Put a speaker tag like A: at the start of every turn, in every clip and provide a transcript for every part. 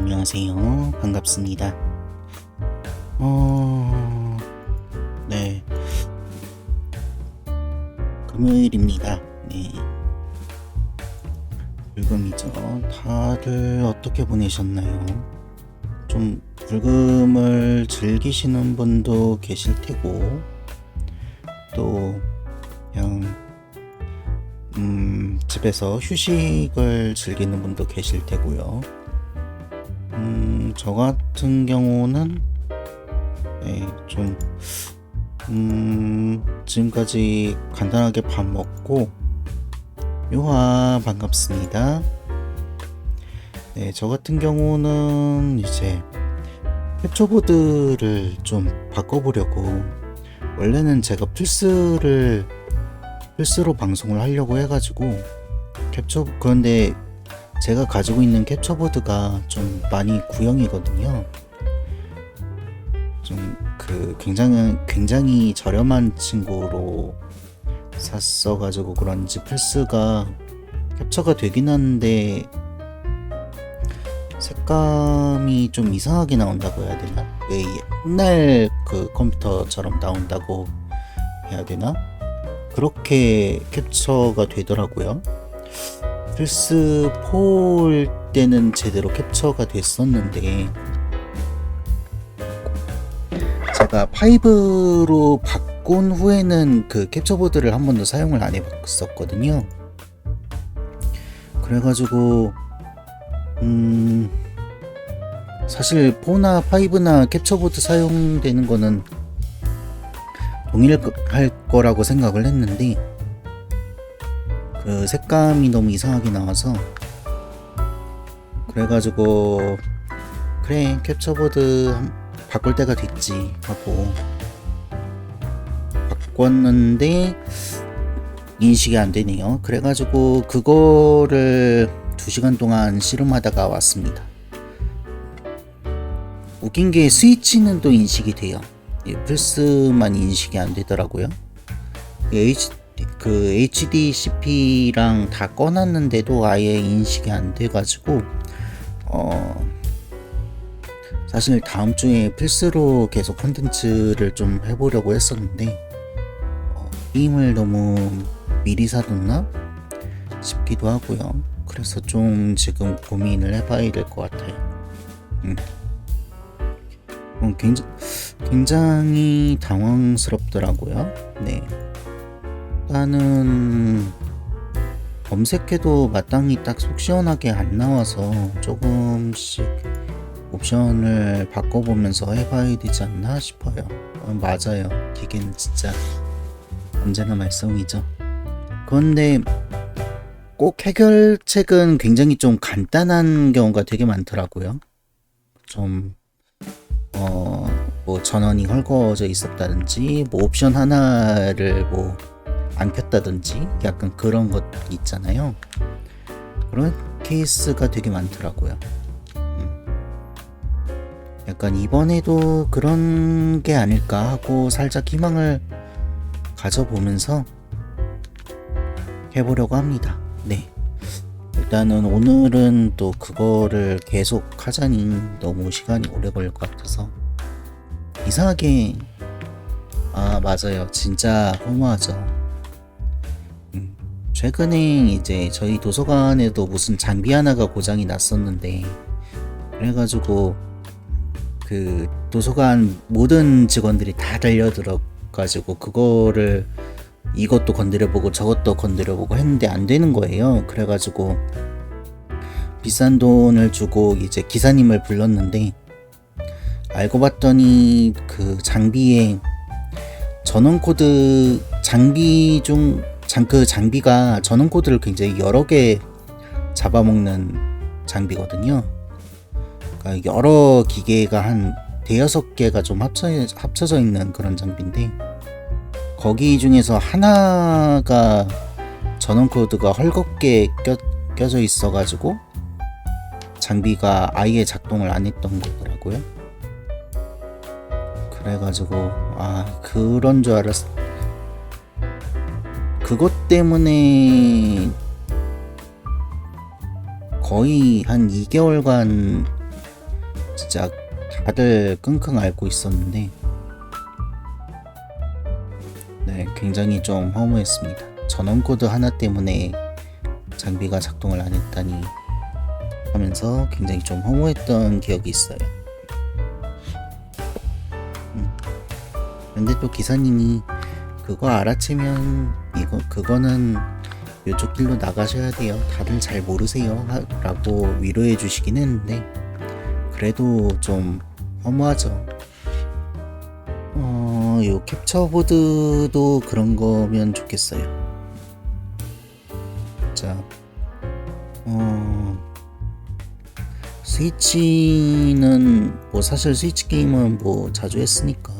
A: 안녕하세요. 반갑습니다. 네. 금요일입니다. 네. 불금이죠. 다들 어떻게 보내셨나요? 좀 불금을 즐기시는 분도 계실 테고, 또 그냥 집에서 휴식을 즐기는 분도 계실 테고요. 저 같은 경우는 좀 지금까지 간단하게 밥 먹고 요하 반갑습니다. 네, 저 같은 경우는 이제 캡처보드를 좀 바꿔보려고, 원래는 제가 플스로 방송을 하려고 해가지고 그런데 제가 가지고 있는 캡처보드가 좀 많이 구형이거든요. 좀 굉장히 저렴한 친구로 샀어가지고 그런지 플스가 캡처가 되긴 하는데 색감이 좀 이상하게 나온다고 해야 되나? 왜 옛날 그 컴퓨터처럼 나온다고 해야 되나? 그렇게 캡처가 되더라고요. 플스 4일 때는 제대로 캡처가 됐었는데, 제가 5로 바꾼 후에는 그 캡처보드를 한 번도 사용을 안 해봤었거든요. 그래가지고 사실 4나 5나 캡처보드 사용되는 거는 동일할 거라고 생각을 했는데, 그 색감이 너무 이상하게 나와서, 그래가지고 그래 캡처보드 바꿀 때가 됐지 하고 바꿨는데 인식이 안 되네요. 그래가지고 그거를 2시간 동안 씨름하다가 왔습니다. 웃긴 게 스위치는 또 인식이 돼요. 플스만 인식이 안 되더라고요. HDCP랑 다 꺼놨는데도 아예 인식이 안 돼가지고 사실 다음 주에 플스로 계속 콘텐츠를 좀 해보려고 했었는데 게임을 너무 미리 사뒀나 싶기도 하고요. 그래서 좀 지금 고민을 해봐야 될 것 같아요. 굉장히 당황스럽더라고요. 네. 일단은 검색해도 마땅히 딱 속 시원하게 안 나와서 조금씩 옵션을 바꿔보면서 해봐야 되지 않나 싶어요. 맞아요. 기계는 진짜 언제나 말썽이죠. 그런데 꼭 해결책은 굉장히 좀 간단한 경우가 되게 많더라고요. 좀 뭐 전원이 헐거워져 있었다든지, 뭐 옵션 하나를 뭐 안 켰다든지, 약간 그런 것 있잖아요. 그런 케이스가 되게 많더라고요. 약간 이번에도 그런 게 아닐까 하고 살짝 희망을 가져보면서 해보려고 합니다. 네. 일단은 오늘은 또 그거를 계속 하자니 너무 시간이 오래 걸릴 것 같아서, 이상하게 맞아요. 진짜 허무하죠. 최근에 이제 저희 도서관에도 무슨 장비 하나가 고장이 났었는데, 그래가지고 그 도서관 모든 직원들이 다 달려들어가지고 그거를 이것도 건드려보고 저것도 건드려보고 했는데 안 되는 거예요. 그래가지고 비싼 돈을 주고 이제 기사님을 불렀는데, 알고 봤더니 그 장비에 전원 코드, 그 장비가 전원 코드를 굉장히 여러 개 잡아먹는 장비거든요. 그러니까 여러 기계가 한 대여섯 개가 좀 합쳐져 있는 그런 장비인데, 거기 중에서 하나가 전원 코드가 헐겁게 껴져 있어가지고 장비가 아예 작동을 안 했던 거더라고요. 그래가지고 그런 줄 알았어. 그것 때문에 거의 한 2개월간 진짜 다들 끙끙 앓고 있었는데 네, 굉장히 좀 허무했습니다. 전원 코드 하나 때문에 장비가 작동을 안 했다니 하면서 굉장히 좀 허무했던 기억이 있어요. 근데 또 기사님이 그거 알아채면 그거는 이쪽 길로 나가셔야 돼요. 다들 잘 모르세요. 라고 위로해 주시긴 했는데 그래도 좀 허무하죠. 요 캡처보드도 그런 거면 좋겠어요. 자, 스위치는 뭐 사실 스위치 게임은 뭐 자주 했으니까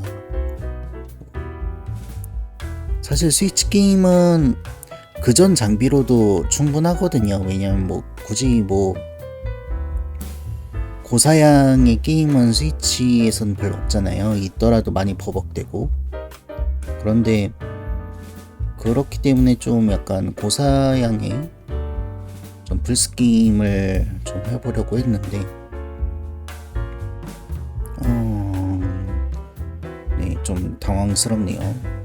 A: 사실 스위치 게임은 그전 장비로도 충분하거든요. 왜냐면 뭐 굳이 뭐 고사양의 게임은 스위치에선 별로 없잖아요. 있더라도 많이 버벅대고. 그런데 그렇기 때문에 좀 약간 고사양의 좀 플스 게임을 좀 해보려고 했는데 네, 좀 당황스럽네요.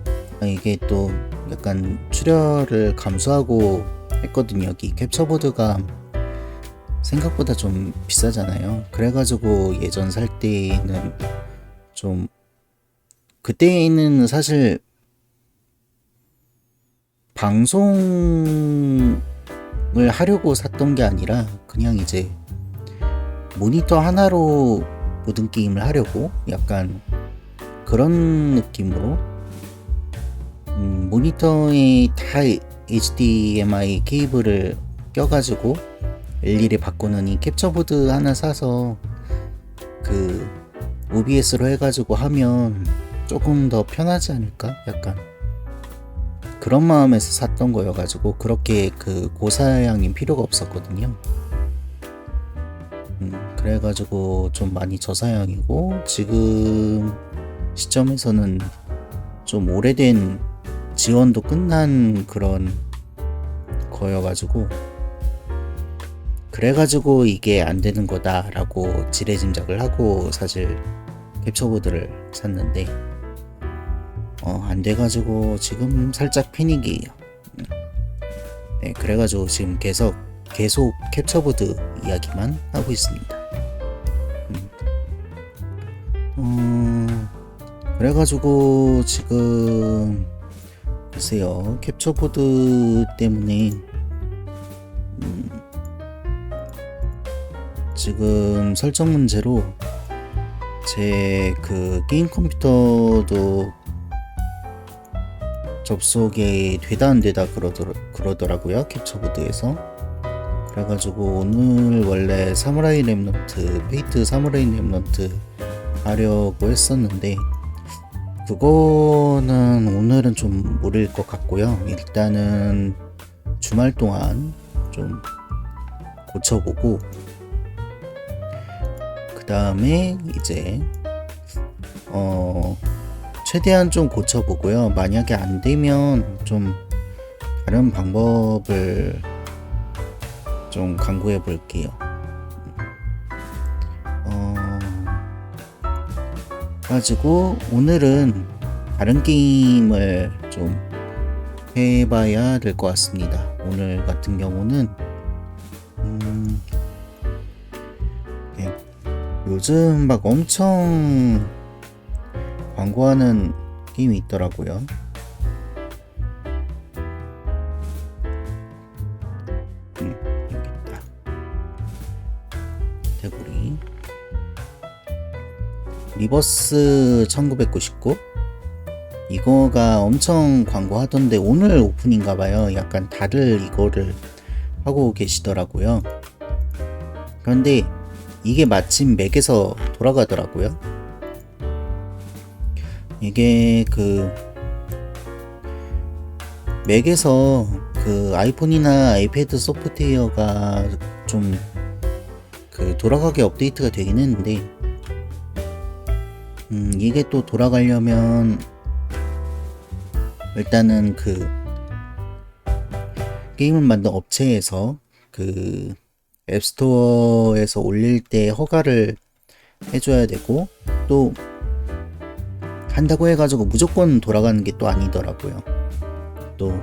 A: 이게 또 약간 출혈을 감수하고 했거든요. 여기 캡처보드가 생각보다 좀 비싸잖아요. 그래가지고 예전 살 때는 좀 그때는 사실 방송을 하려고 샀던 게 아니라 그냥 이제 모니터 하나로 모든 게임을 하려고 약간 그런 느낌으로 모니터에 다 HDMI 케이블을 껴가지고 일일이 바꾸는 이 캡처보드 하나 사서 그 OBS로 해가지고 하면 조금 더 편하지 않을까? 약간 그런 마음에서 샀던 거여가지고 그렇게 그 고사양이 필요가 없었거든요. 그래가지고 좀 많이 저사양이고 지금 시점에서는 좀 오래된 지원도 끝난 그런 거여가지고 그래가지고 이게 안 되는 거다라고 지레짐작을 하고 사실 캡처보드를 샀는데 안 돼가지고 지금 살짝 패닉이에요. 네, 그래가지고 지금 계속 캡처보드 이야기만 하고 있습니다. 그래가지고 지금 글쎄요, 캡처보드 때문에 지금 설정 문제로 제 그 게임 컴퓨터도 접속이 되다 안 되다 그러더라고요, 캡처보드에서. 그래가지고 오늘 원래 사무라이 랩넌트, 페이트 사무라이 랩넌트 하려고 했었는데 그거는 오늘은 좀 무리일 것 같고요. 일단은 주말 동안 좀 고쳐보고 그 다음에 이제 최대한 좀 고쳐보고요. 만약에 안 되면 좀 다른 방법을 좀 강구해 볼게요. 가지고 오늘은 다른 게임을 좀 해봐야 될 것 같습니다. 오늘 같은 경우는 네. 요즘 막 엄청 광고하는 게임이 있더라고요. 여기 있다. 대구리 리버스 1999 이거가 엄청 광고하던데 오늘 오픈인가봐요. 약간 다들 이거를 하고 계시더라고요. 그런데 이게 마침 맥에서 돌아가더라고요. 이게 그 맥에서 그 아이폰이나 아이패드 소프트웨어가 좀 그 돌아가게 업데이트가 되긴 했는데 이게 또 돌아가려면 일단은 그 게임을 만든 업체에서 그 앱스토어에서 올릴 때 허가를 해줘야 되고, 또 한다고 해가지고 무조건 돌아가는 게 또 아니더라고요. 또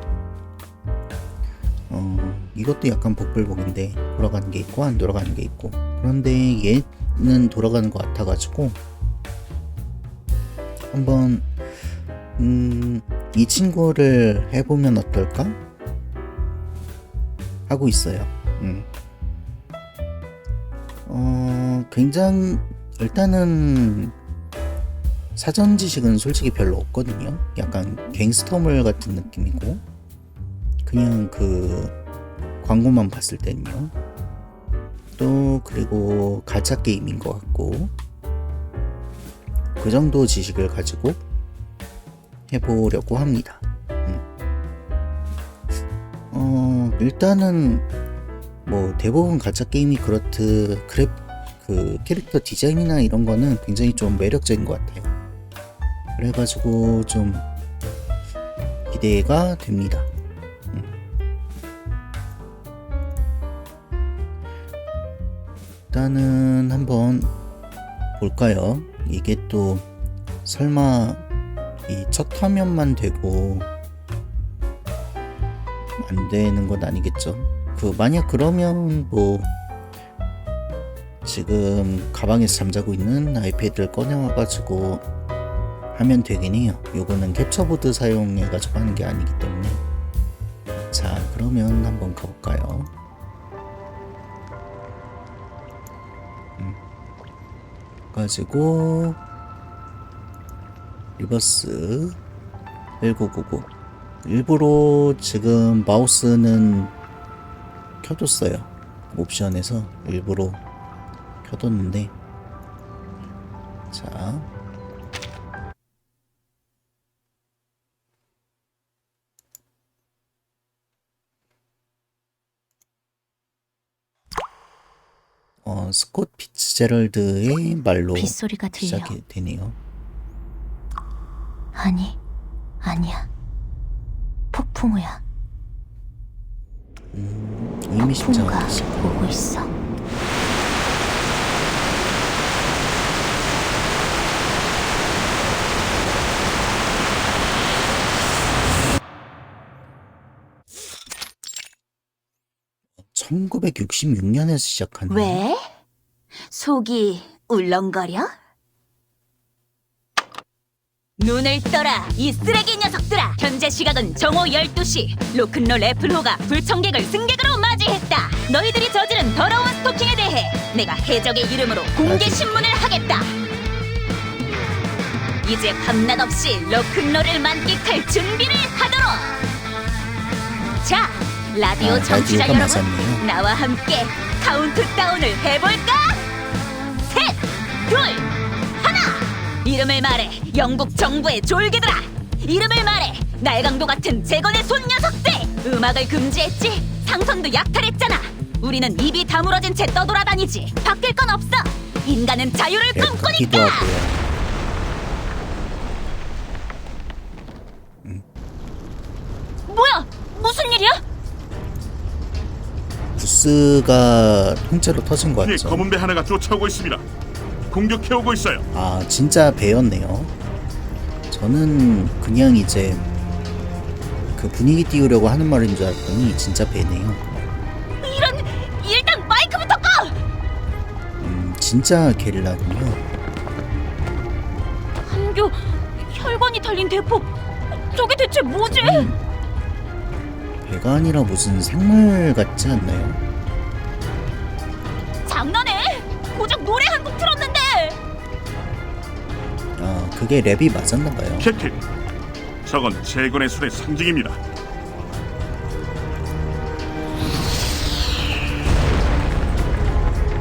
A: 이것도 약간 복불복인데 돌아가는 게 있고 안 돌아가는 게 있고, 그런데 얘는 돌아가는 것 같아가지고 한번 이 친구를 해보면 어떨까 하고 있어요. 굉장히 일단은 사전 지식은 솔직히 별로 없거든요. 약간 갱스터물 같은 느낌이고, 그냥 그 광고만 봤을 때는요. 또 그리고 가챠 게임인 것 같고, 그 정도 지식을 가지고 해보려고 합니다. 일단은 뭐 대부분 가챠 게임이 그렇듯 그 캐릭터 디자인이나 이런 거는 굉장히 좀 매력적인 것 같아요. 그래가지고 좀 기대가 됩니다. 일단은 한번 볼까요? 이게 또 설마 이 첫 화면만 되고 안 되는 건 아니겠죠? 만약 그러면 뭐 지금 가방에서 잠자고 있는 아이패드를 꺼내와가지고 하면 되긴 해요. 요거는 캡처보드 사용해가지고 하는 게 아니기 때문에. 자, 그러면 한번 가볼까요? 가지고 리버스 1999. 일부러 지금 마우스는 켜뒀어요. 옵션에서 일부러 켜뒀는데, 자, 스콧 피츠제럴드의 말로
B: 빗소리가 들려.
A: 시작이 되네요.
B: 아니야. 폭풍우야.
A: 의미심장한
B: 폭풍우가
A: 뜻이.
B: 오고 있어.
A: (1966년에서) 시작하는.
B: 왜? 속이 울렁거려? 눈을 떠라, 이 쓰레기 녀석들아! 현재 시각은 정오 12시. 로큰롤 애플호가 불청객을 승객으로 맞이했다. 너희들이 저지른 더러운 스토킹에 대해 내가 해적의 이름으로 공개 신문을 하겠다. 이제 밤낮 없이 로큰롤을 만끽할 준비를 하도록. 자, 라디오 청취자
A: 라디오가
B: 여러분,
A: 맞았네요.
B: 나와 함께 카운트다운을 해볼까? 셋, 둘, 하나! 이름을 말해, 영국 정부의 졸개들아! 이름을 말해, 날강도 같은 재건의 손 녀석들! 음악을 금지했지? 상선도 약탈했잖아! 우리는 입이 다물어진 채 떠돌아다니지! 바뀔 건 없어! 인간은 자유를
A: 기도
B: 꿈꾸니까!
A: 하고요.
B: 뭐야? 무슨 일이야?
A: 부스가 통째로 터진 것
C: 뒤에
A: 같죠?
C: 검은 배 하나가 쫓아오고 있습니다. 공격해오고 있어요.
A: 아, 진짜 배였네요. 저는 그냥 이제 그 분위기 띄우려고 하는 말인 줄 알았더니 진짜 배네요.
B: 이런, 일단 마이크부터 꺼!
A: 진짜 게릴라군요.
B: 한교, 혈관이 달린 대포. 저게 대체 뭐지?
A: 배가 아니라 무슨 생물 같지 않나요?
B: 장난해? 고작 노래 한 곡 틀었는데.
A: 아, 그게 랩이 맞았나봐요.
C: 캡틴, 저건 재건의 손의 상징입니다.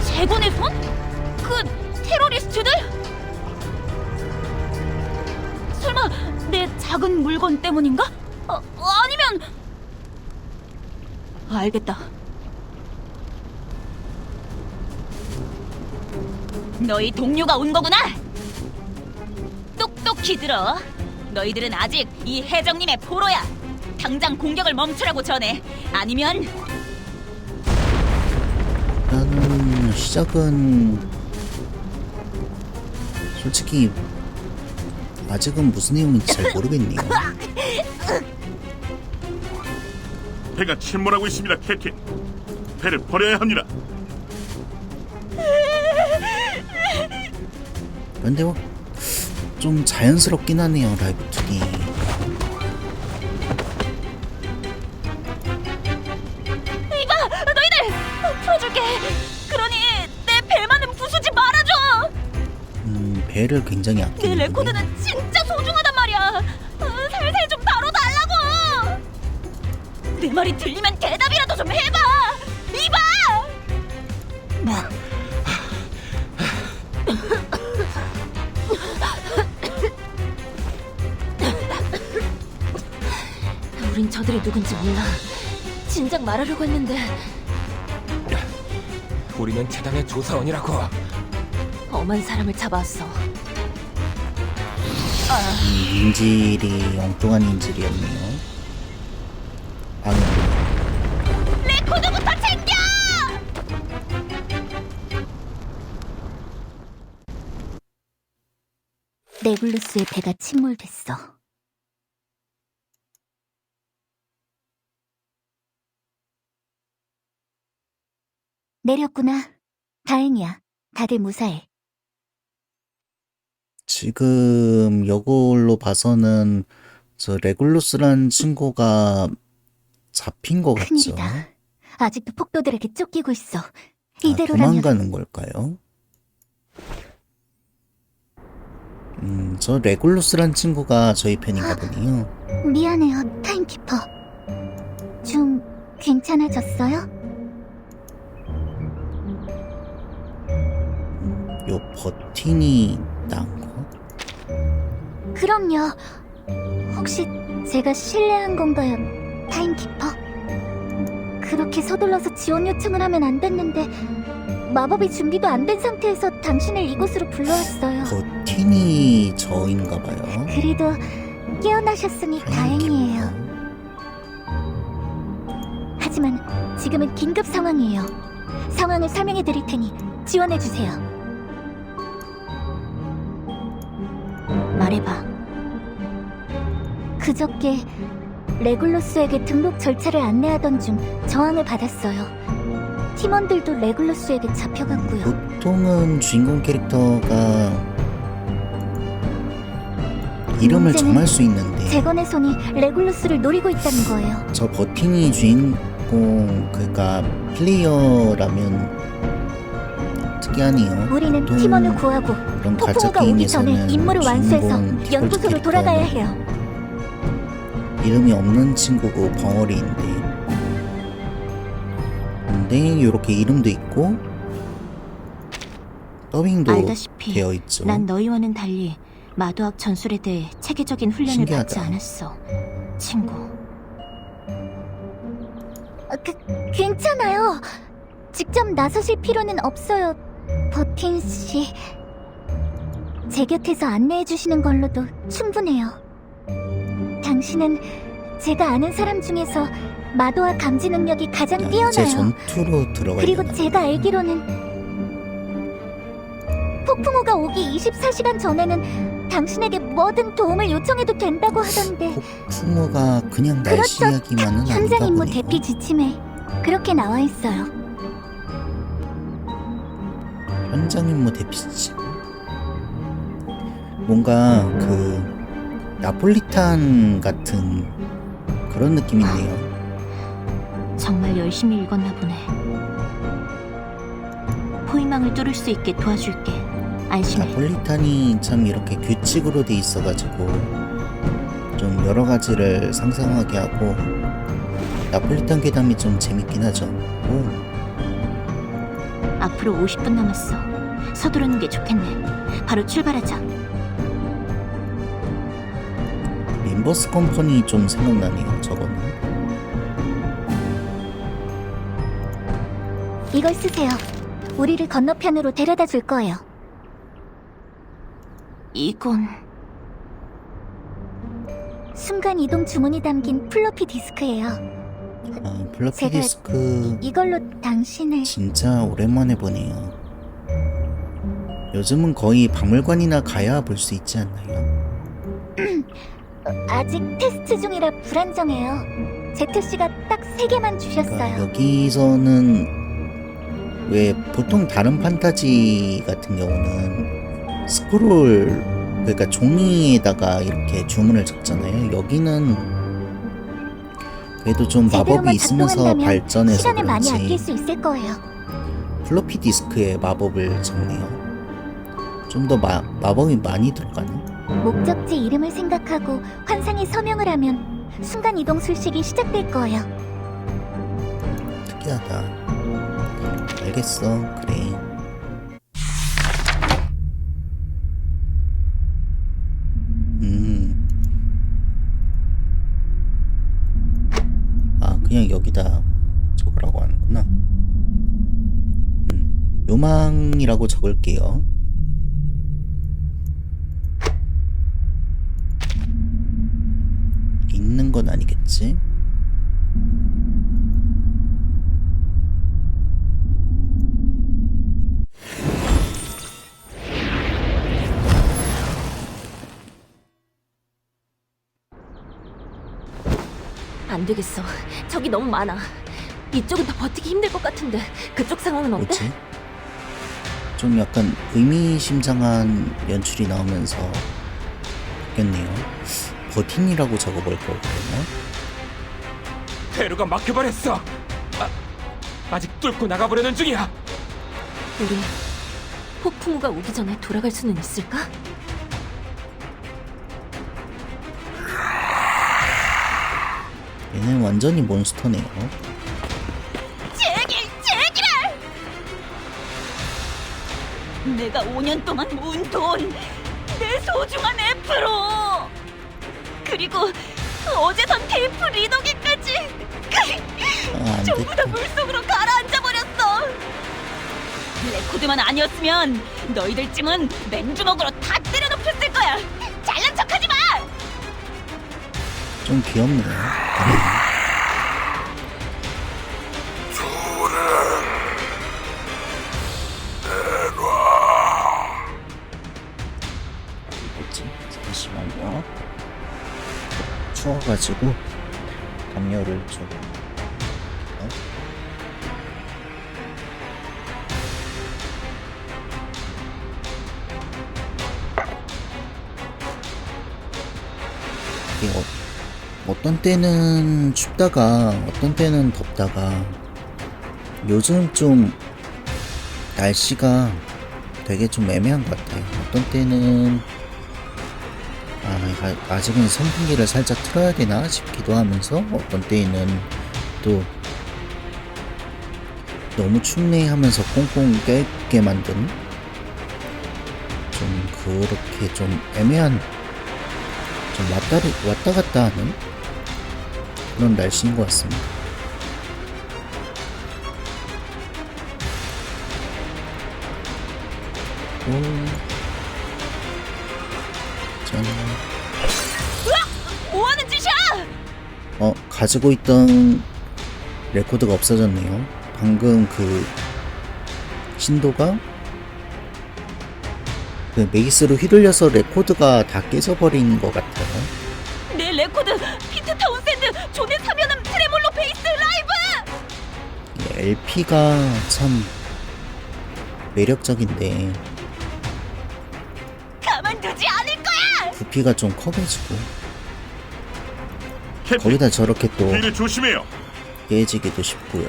B: 재건의 손? 그 테러리스트들? 설마 내 작은 물건 때문인가? 아니면... 알겠다. 너희 동료가 온 거구나. 똑똑히 들어. 너희들은 아직 이 해적님의 포로야. 당장 공격을 멈추라고 전해. 아니면
A: 일단은 시작은 솔직히 아직은 무슨 내용인지 잘 모르겠네요.
C: 배가 침몰하고 있습니다, 캡틴. 배를 버려야 합니다.
A: 근데 좀 자연스럽긴 하네요, 라이브 투기.
B: 이봐, 너희들 풀어줄게. 그러니 내 배만은 부수지 말아줘.
A: 배를 굉장히
B: 내
A: 아끼는
B: 레코드는 진짜 소중하단 말이야. 살살 좀 다뤄달라고. 내 말이 들리면 대답이라도 좀 해봐. 이봐. 우린 저들이 누군지 몰라. 진작 말하려고 했는데
D: 우리는 재단의 조사원이라고.
B: 엄한 사람을 잡아왔어.
A: 인질이 엉뚱한 인질이었네요. 방금
B: 레코드부터 챙겨! 네블루스의 배가 침몰됐어. 내렸구나. 다행이야. 다들 무사해.
A: 지금 이걸로 봐서는 저 레굴루스란 친구가 잡힌 것 같죠?
B: 큰일이다. 아직도 폭도들에게 쫓기고 있어.
A: 아,
B: 이대로라면
A: 도망가는 걸까요? 저 레굴루스란 친구가 저희 편인가 보네요.
B: 미안해요, 타임키퍼. 좀 괜찮아졌어요?
A: 요 버틴이 난 거?
B: 그럼요. 혹시 제가 실례한 건가요, 타임키퍼? 그렇게 서둘러서 지원 요청을 하면 안 됐는데 마법이 준비도 안 된 상태에서 당신을 이곳으로 불러왔어요.
A: 버틴이 저인가 봐요.
B: 그래도 깨어나셨으니 다행이에요. 하지만 지금은 긴급 상황이에요. 상황을 설명해 드릴 테니 지원해 주세요. 말해봐. 그저께 레굴루스에게 등록 절차를 안내하던 중 저항을 받았어요. 팀원들도 레굴루스에게 잡혀갔고요.
A: 보통은 주인공 캐릭터가 이름을
B: 문제는
A: 정할 수 있는데
B: 재건의 손이 레굴루스를 노리고 있다는 거예요.
A: 저 버틴이 주인공 그니까 플레이어라면 특이하네요.
B: 우리는
A: 보통
B: 팀원을 구하고
A: 이런 가짜
B: 폭풍우가 오기 전에
A: 게임에서는
B: 임무를 완수해서
A: 주인공
B: 연구소로
A: 디폴트
B: 돌아가야
A: 캐릭터는
B: 해요.
A: 이름이 없는 친구고 벙어리인데 근데 이렇게 이름도 있고 더빙도
B: 알다시피
A: 되어 있죠.
B: 난 너희와는 달리 마도학 전술에 대해 체계적인 훈련을
A: 신기하다.
B: 받지 않았어, 친구. 괜찮아요. 직접 나서실 필요는 없어요, 버틴 씨. 제 곁에서 안내해 주시는 걸로도 충분해요. 당신은 제가 아는 사람 중에서 마도와 감지 능력이 가장
A: 이제
B: 뛰어나요.
A: 전투로 들어가야
B: 그리고
A: 되나?
B: 제가 알기로는 폭풍우가 오기 24시간 전에는 당신에게 뭐든 도움을 요청해도 된다고 하던데.
A: 폭풍우가 그냥 날씨
B: 그렇죠.
A: 이야기만은
B: 현장
A: 아닌가
B: 임무
A: 보네요.
B: 대피 지침에 그렇게 나와 있어요.
A: 현장 임무 대피지. 뭔가 그 나폴리탄 같은 그런 느낌인데요.
B: 정말 열심히 읽었나 보네. 포위망을 뚫을 수 있게 도와줄게. 안심해.
A: 나폴리탄이 참 이렇게 규칙으로 돼 있어가지고 좀 여러 가지를 상상하게 하고 나폴리탄 괴담이 좀 재밌긴 하죠. 오,
B: 앞으로 50분 남았어. 서두르는 게 좋겠네. 바로 출발하자.
A: 림버스 컴퍼니 좀 생각나네요. 저거는.
B: 이걸 쓰세요. 우리를 건너편으로 데려다 줄 거예요. 이건 순간 이동 주문이 담긴 플로피 디스크예요.
A: 아, 플로피
B: 제가
A: 디스크
B: 이걸로 당신을
A: 진짜 오랜만에 보네요. 요즘은 거의 박물관이나 가야 볼 수 있지 않나요?
E: 아직 테스트 중이라 불안정해요. 제트씨가 딱 3개만 주셨어요.
A: 그러니까 여기서는 왜 보통 다른 판타지 같은 경우는 스크롤 그러니까 종이에다가 이렇게 주문을 적잖아요. 여기는 그래도 좀 마법이
E: 제대로만
A: 있으면서
E: 작동한다면
A: 발전해서
E: 시간을 많이
A: 그런지
E: 아낄 수 있을 거예요.
A: 플로피 디스크에 마법을 적네요. 좀 더 마법이 많이 들어가네.
E: 목적지 이름을 생각하고 환상의 서명을 하면 순간 이동 술식이 시작될 거예요.
A: 특이하다. 알겠어. 그래. 아, 그냥 여기다 적으라고 하는구나. 요망이라고 적을게요. 있는 건 아니겠지?
B: 안 되겠어. 적이 너무 많아. 이쪽은 더 버티기 힘들 것 같은데 그쪽 상황은 어때?
A: 뭐지? 좀 약간 의미심장한 연출이 나오면서 바뀌었네요. 버틴이라고 적어볼 걸 그랬나?
D: 대로가 막혀버렸어. 아직 뚫고 나가보려는 중이야.
B: 우리 폭풍우가 오기 전에 돌아갈 수는 있을까?
A: 얘는 완전히 몬스터네요.
B: 내가 5년 동안 모은 돈, 내 소중한 애프로, 그리고 어제 산 테이프 리더기까지
A: 안
B: 전부 다
A: 됐다.
B: 물속으로 가라앉아 버렸어. 레코드만 아니었으면 너희들 찜은 맨주먹으로 다 때려눕혔을 거야. 잘난 척하지 마.
A: 좀 귀엽네요. 뭐지? 잠시만요. 추워가지고 담요를 좀. 이게 어떤 때는 춥다가 어떤 때는 덥다가 요즘 좀 날씨가 되게 좀 애매한 것 같아요. 어떤 때는 아직은 선풍기를 살짝 틀어야 되나 싶기도 하면서 어떤 때에는 또 너무 춥네 하면서 꽁꽁 껴있게 만드는 좀 그렇게 좀 애매한 좀 왔다 갔다 하는 그런 날씨인 것 같습니다. 짠.
B: 뭐하는 짓이야?
A: 가지고 있던 레코드가 없어졌네요. 방금 그 신도가 그 메이스로 휘둘려서 레코드가 다 깨져버린 것 같아요.
B: 내 레코드 피트 타운샌드 존의 사면함 트레몰로 베이스 라이브.
A: LP가 참 매력적인데
B: 가만두지 않을 거야.
A: 부피가 좀 커가지고
C: 캡틴,
A: 거기다 저렇게 또
C: 뒤를 조심해요.
A: 깨지기도 쉽고요.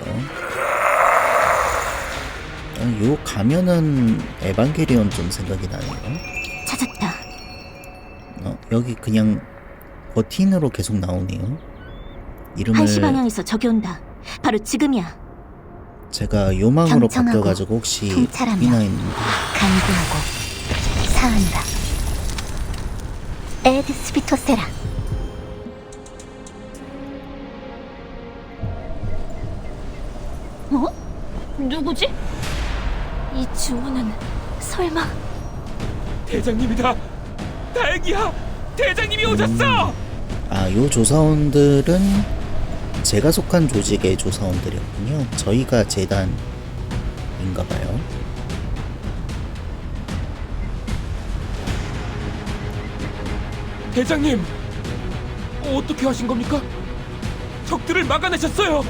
A: 요 가면은 에반게리온 좀 생각이 나네요.
B: 찾았다.
A: 여기 그냥 버틴으로 계속 나오네요. 이름을
B: 1시 방향에서 적이 온다. 바로 지금이야.
A: 제가 요망으로
E: 경청하고
A: 바뀌어가지고 혹시
E: 통찰하며
A: 비나 했는데
E: 간구하고 사한다. 에드 스피토세라.
B: 어? 누구지? 이 주호는 설마
D: 대장님이다. 다행이야. 대장님이 오셨어.
A: 요 조사원들은 제가 속한 조직의 조사원들이었군요. 저희가 재단인가봐요.
D: 대장님, 어떻게 하신 겁니까? 적들을 막아내셨어요.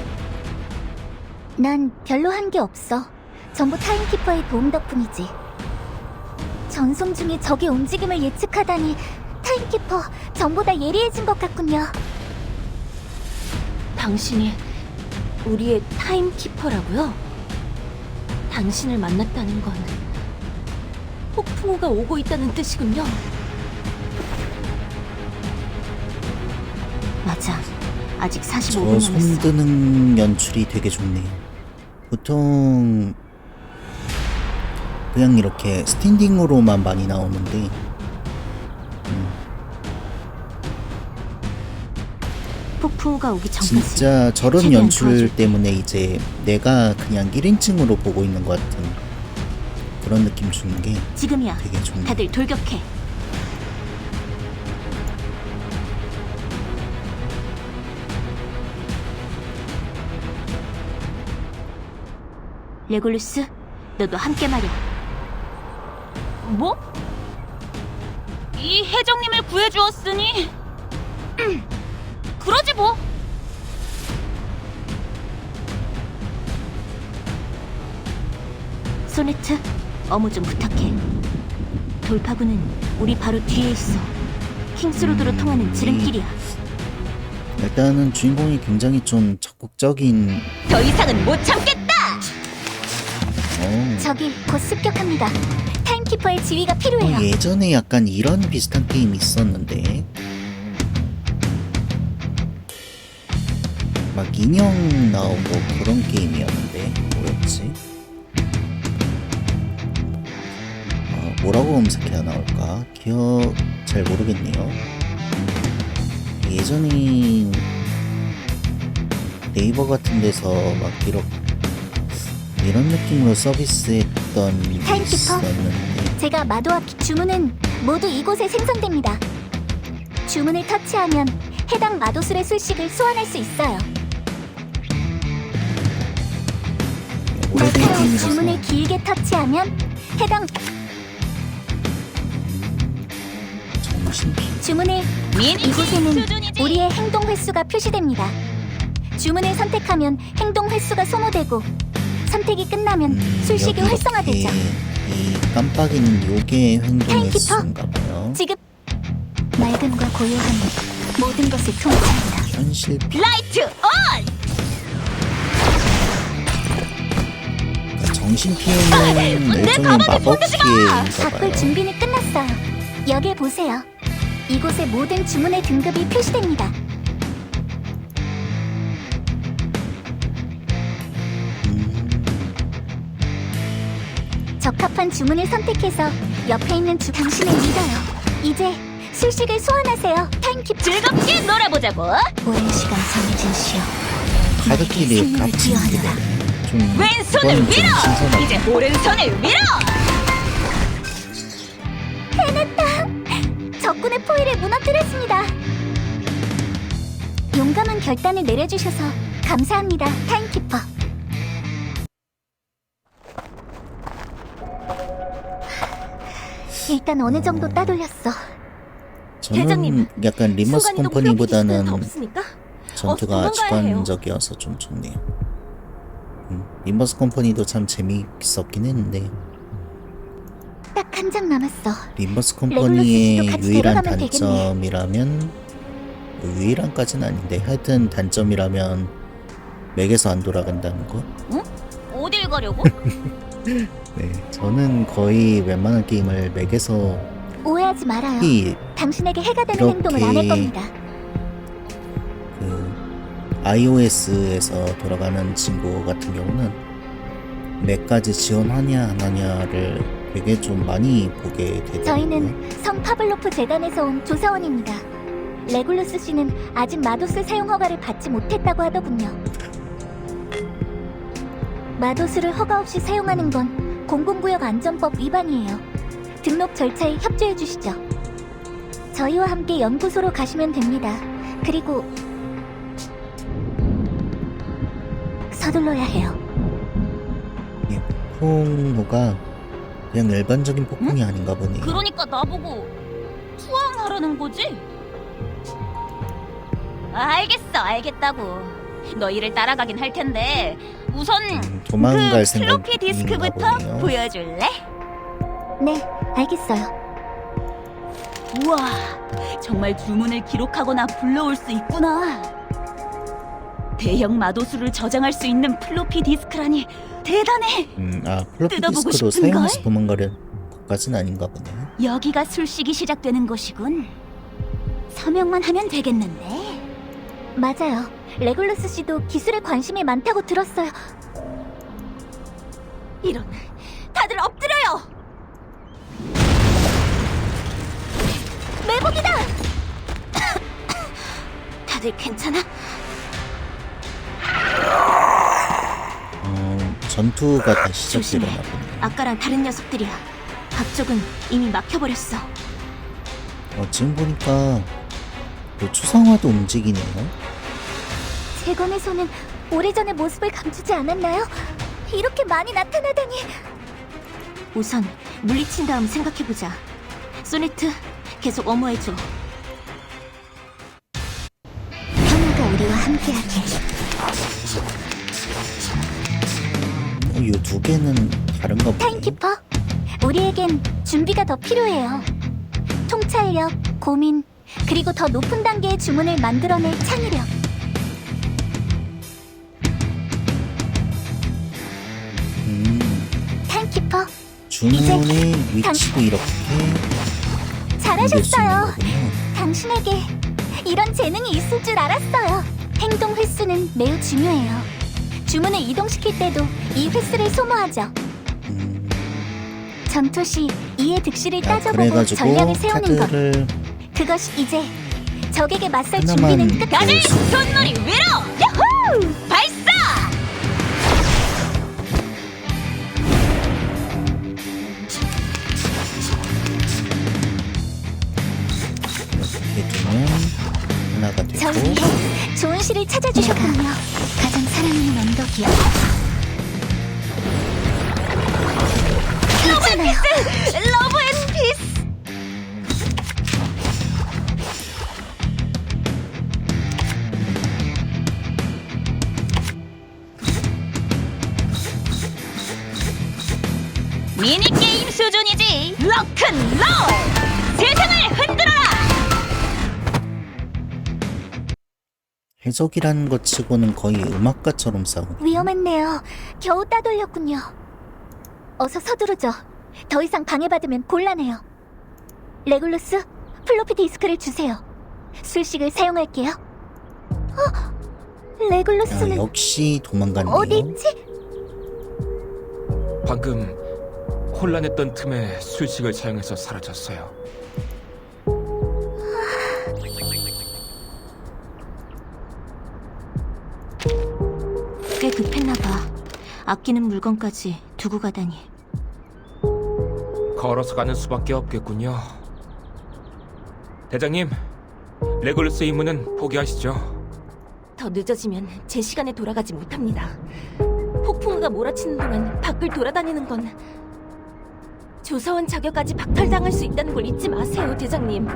E: 난 별로 한 게 없어. 전부 타임키퍼의 도움 덕분이지. 전송 중에 적의 움직임을 예측하다니 타임키퍼 전보다 예리해진 것 같군요.
B: 당신이 우리의 타임키퍼라고요? 당신을 만났다는 건 폭풍우가 오고 있다는 뜻이군요. 맞아. 아직
A: 저
B: 45분 남았어.
A: 손드는 연출이 되게 좋네요. 보통 그냥 이렇게 스탠딩으로만 많이 나오는데
B: 폭풍우가 오기 전까지
A: 진짜 저런
B: 최대한
A: 연출
B: 도와줄게.
A: 때문에 이제 내가 그냥 1인칭으로 보고 있는 것 같은 그런 느낌 주는 게
B: 지금이야.
A: 되게 좋네요.
B: 다들 돌격해. 레골루스, 너도 함께 말이야. 뭐? 이 해적님을 구해주었으니 그러지 뭐. 소네트, 어무 좀 부탁해. 돌파구는 우리 바로 뒤에 있어. 킹스로드로 통하는 지름길이야.
A: 일단은 주인공이 굉장히 좀 적극적인
B: 더 이상은 못 참겠다.
E: 저기 곧 습격합니다. 타임키퍼의 지휘가 필요해요.
A: 예전에 약간 이런 비슷한 게임이 있었는데 막 인형 나오고 그런 게임이었는데 뭐였지? 뭐라고 검색해야 나올까? 기억 잘 모르겠네요. 예전에 네이버 같은 데서 막 이런 느낌으로 서비스했던 게
E: 타임키퍼?
A: 있었는데
E: 제가 마도 앞 주문은 모두 이곳에 생성됩니다. 주문을 터치하면 해당 마도술의 술식을 소환할 수 있어요.
A: 오래된
E: 날카로운
A: 게임이라서
E: 주문을 길게 터치하면 해당
A: 정신비
E: 주문을 이곳에는 우리의 행동 횟수가 표시됩니다. 주문을 선택하면 행동 횟수가 소모되고 선택이 끝나면 술식이
A: 여기
E: 활성화되죠.
A: 이렇게 이 깜빡이는 요게 행동의
E: 타임키퍼?
A: 수인가봐요.
E: 지금 맑음과 고요함이 모든 것을 통치한다.
A: 현실
B: 라이트 온!
A: 정신 피해는 일종의 마법 피해인가봐요.
E: 바꿀 준비는 끝났어요. 여기 보세요. 이곳에 모든 주문의 등급이 표시됩니다. 적합한 주문을 선택해서 옆에 있는 당신을 믿어요. 이제 술식을 소환하세요. 타임키퍼.
B: 즐겁게 놀아보자고.
E: 오랜 시간 정해진 시여.
A: 카드끼리
E: 승리를
A: 값진 게
E: 기여하노라.
A: 좀
B: 왼손을
A: 그건 좀
B: 위로.
A: 신선하고
B: 이제 오른손을 위로.
E: 적군의 포위를 무너뜨렸습니다. 용감한 결단을 내려주셔서 감사합니다, 타임키퍼. 일단 어느 정도 따돌렸어.
A: 저는
B: 대장님,
A: 약간 리머스
B: 순간이동
A: 컴퍼니보다는
B: 블록이 없습니까?
A: 전투가
B: 어서 도망가야 해요.
A: 주관적이어서 좀 좋네요. 리머스 컴퍼니도 참 재미있었긴 했는데
E: 딱 한 장 남았어.
A: 리머스
E: 레귤러스
A: 컴퍼니의
E: 씨도 같이
A: 유일한
E: 데려가면 되겠네.
A: 단점이라면 유일한까지는 아닌데 하여튼 단점이라면 맥에서 안 돌아간다는 거.
B: 어딜 가려고?
A: 네, 저는 거의 웬만한 게임을 맥에서
E: 오해하지 말아요.
A: 특히
E: 당신에게 해가 되는
A: 이렇게
E: 행동은 안 할 겁니다.
A: 그 iOS에서 돌아가는 친구 같은 경우는 맥까지 지원하냐 안 하냐를 되게 좀 많이 보게 되더라고요.
E: 저희는 성 파블로프 재단에서 온 조사원입니다. 레굴루스 씨는 아직 마도스 사용 허가를 받지 못했다고 하더군요. 마도스를 허가 없이 사용하는 건 공공구역 안전법 위반이에요. 등록 절차에 협조해 주시죠. 저희와 함께 연구소로 가시면 됩니다. 그리고 서둘러야 해요.
A: 이 폭풍우가 그냥 일반적인 폭풍이 아닌가 보네요.
B: 그러니까 나보고 투항하라는 거지? 알겠다고. 너희를 따라가긴 할 텐데 우선
A: 도망갈
B: 그 플로피
A: 생각인가
B: 디스크부터
A: 보네요.
B: 보여줄래?
E: 네, 알겠어요.
B: 우와, 정말 주문을 기록하거나 불러올 수 있구나. 대형 마도수를 저장할 수 있는 플로피 디스크라니 대단해.
A: 플로피
B: 뜯어보고
A: 디스크로
B: 싶은걸?
A: 사용해서 도망가는 것까지는 아닌가 보네.
B: 여기가 술식이 시작되는 곳이군. 서명만 하면 되겠는데.
E: 맞아요. 레굴루스 씨도 기술에 관심이 많다고 들었어요.
B: 이런, 다들 엎드려요.
E: 매복이다!
B: 다들 괜찮아?
A: 전투가 다시
B: 조심해.
A: 시작되려나 보네.
B: 아까랑 다른 녀석들이야. 앞쪽은 이미 막혀버렸어.
A: 지금 보니까 또 초상화도 움직이네요.
E: 재검의 손은 오래전의 모습을 감추지 않았나요? 이렇게 많이 나타나다니.
B: 우선 물리친 다음 생각해보자. 소네트, 계속 엄호해줘.
E: 평화가 우리와 함께하길.
A: 이 두 개는 다른가 보네.
E: 타임키퍼, 우리에겐 준비가 더 필요해요. 통찰력, 고민, 그리고 더 높은 단계의 주문을 만들어낼 창의력. 타임키퍼,
A: 주문의 위치도 이렇게
E: 잘하셨어요.
A: 옮길 수 있는 거군요.
E: 당신에게 이런 재능이 있을 줄 알았어요. 행동 횟수는 매우 중요해요. 주문을 이동시킬 때도 이 횟수를 소모하죠. 전투 시 이의 득실을 따져보고
A: 그래가지고
E: 전략을 세우는 것.
A: 카드를
E: 그것이 이제 적에게 맞설
A: 하나만
E: 준비는 끝.
B: 다들
A: 수 있는
B: 손놀이 위로! 야호! 발사!
A: 이렇게 두면 하나가 되고.
E: 저 위에 좋은 시를 찾아주셨군요. 가장 사랑하는 언덕이요. 있잖아요.
B: 러브 앤 피스! 미니게임 수준이지. 럭큰롤! 세상을 흔들어라!
A: 해적이라는 것 치고는 거의 음악가처럼 싸우네.
E: 위험했네요. 겨우 따돌렸군요. 어서 서두르죠. 더 이상 방해받으면 곤란해요. 레굴루스, 플로피 디스크를 주세요. 술식을 사용할게요. 레굴루스는
A: 역시 도망갔네요.
E: 어디 있지?
D: 방금 혼란했던 틈에 술식을 사용해서 사라졌어요.
B: 꽤 급했나봐. 아끼는 물건까지 두고 가다니.
D: 걸어서 가는 수밖에 없겠군요. 대장님, 레굴루스 임무는 포기하시죠.
B: 더 늦어지면 제 시간에 돌아가지 못합니다. 폭풍우가 몰아치는 동안 밖을 돌아다니는 건 조사원 자격까지 박탈당할 수 있다는 걸 잊지 마세요, 대장님.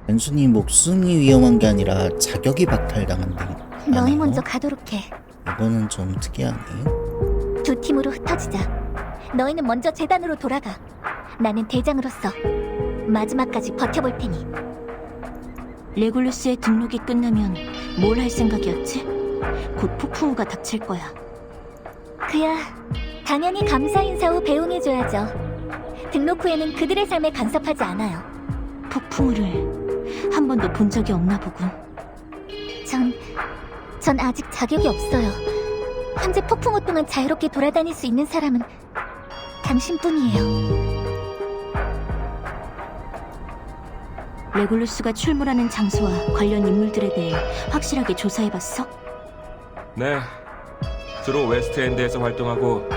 A: 단순히 목숨이 위험한 게 아니라 자격이 박탈당한대.
E: 너희 먼저 가도록 해.
A: 이거는 좀 특이하네.
E: 두 팀으로 흩어지자. 너희는 먼저 재단으로 돌아가. 나는 대장으로서 마지막까지 버텨볼 테니.
B: 레굴루스의 등록이 끝나면 뭘 할 생각이었지? 곧 폭풍우가 닥칠 거야.
E: 그야 당연히 감사 인사 후 배웅해줘야죠. 등록 후에는 그들의 삶에 간섭하지 않아요.
B: 폭풍우를 한 번도 본 적이 없나 보군.
E: 전 아직 자격이 없어요. 현재 폭풍우 동안 자유롭게 돌아다닐 수 있는 사람은 당신뿐이에요.
B: 레굴루스가 출몰하는 장소와 관련 인물들에 대해 확실하게 조사해봤어?
D: 네, 주로 웨스트엔드에서 활동하고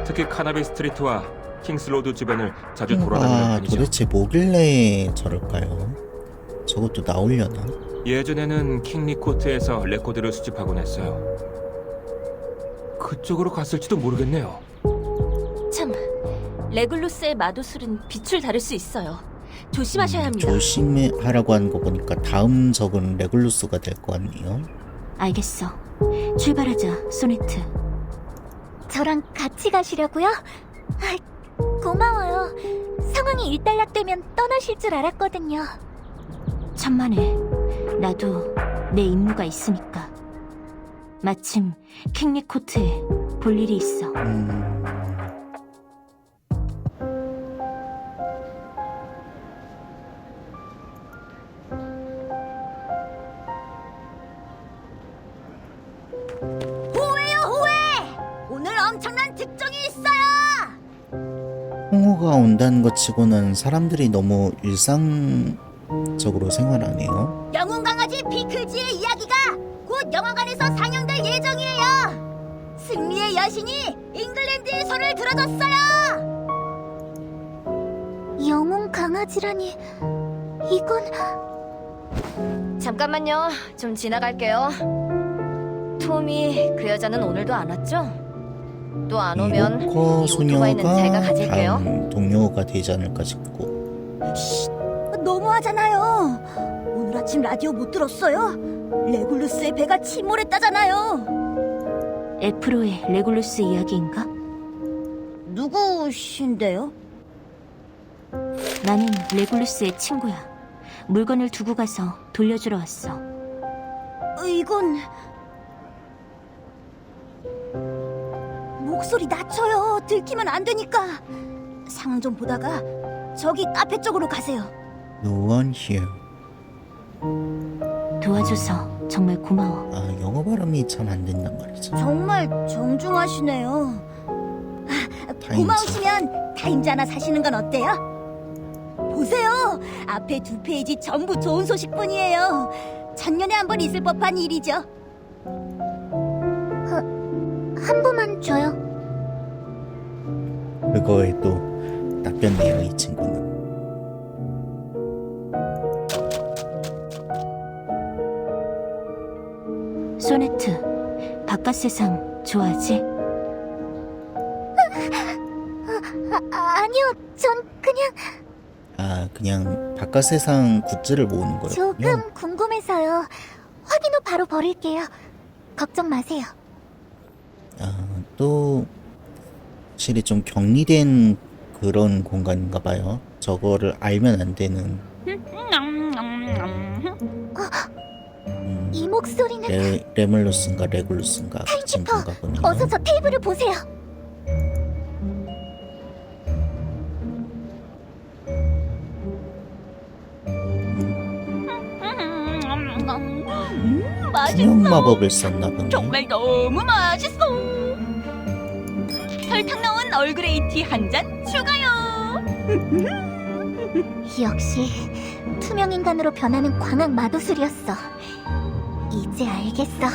D: 특히 카나비 스트리트와 킹스로드 주변을 자주 돌아다니는 편이죠.
A: 도대체 뭐길래 저럴까요? 저것도 나오려나?
D: 예전에는 킹리코트에서 레코드를 수집하곤 했어요. 그쪽으로 갔을지도 모르겠네요.
B: 참, 레굴루스의 마도술은 빛을 다룰 수 있어요. 조심하셔야 합니다.
A: 조심하라고 하는 거 보니까 다음 적은 레굴루스가 될 것 같네요.
B: 알겠어. 출발하자, 소네트.
E: 저랑 같이 가시려고요? 아, 고마워요. 상황이 일단락되면 떠나실 줄 알았거든요.
B: 천만에. 나도 내 임무가 있으니까. 마침 킹리코트에 볼 일이 있어. 호해요, 호해! 오늘 엄청난 특종이 있어요!
A: 홍호가 온다는 것 치고는 사람들이 너무 일상적으로 생활하네요.
B: 영웅 강아지 피클즈의 이야기가 곧 영화관에서 상영될 예정이에요. 승리의 여신이 잉글랜드의 손을 들어줬어요.
E: 영웅 강아지라니, 이건...
F: 잠깐만요. 좀 지나갈게요. 톰이 그 여자는 오늘도 안 왔죠? 또 안 오면
A: 이로커
F: 이 오토바이는 제가
A: 소녀가
F: 가질게요.
A: 다음 동료가 되지 않을까 싶고.
B: 너무하잖아요. 오늘 아침 라디오 못 들었어요? 레굴루스의 배가 침몰했다잖아요. 에프로의 레굴루스 이야기인가? 누구신데요? 나는 레굴루스의 친구야. 물건을 두고 가서 돌려주러 왔어. 이건... 목소리 낮춰요. 들키면 안 되니까. 상황 좀 보다가 저기 카페 쪽으로 가세요.
A: No one here.
B: 도와줘서 정말 고마워.
A: 아, 영어 발음이 참 안 된단 말이죠.
B: 정말 정중하시네요. 고마우시면 타임즈 하나 사시는 건 어때요? 보세요. 앞에 2페이지 전부 좋은 소식뿐이에요. 천년에 한 번 있을 법한 일이죠.
E: 한 번만 줘요.
A: 그거에 또 낚였네요, 이 친구는.
B: 소네트, 바깥 세상 좋아하지?
E: 아니요, 전 그냥
A: 아, 그냥 바깥 세상 굿즈를 모으는 거였군요.
E: 조금 궁금해서요. 확인 후 바로 버릴게요. 걱정 마세요.
A: 아, 또 확실히 좀 격리된 그런 공간인가 봐요. 저거를 알면 안 되는.
E: 이 목소리는
A: 레물루스인가 레굴루스인가 그 친구인가 보네요.
E: 어서 저 테이블을 보세요.
A: 투명 마법을 썼나 보네.
B: 정말 너무 맛있어. 설탕 넣은 얼그레이티 한 잔 추가요.
E: 역시 투명 인간으로 변하는 광학 마도술이었어. 이제 알겠어.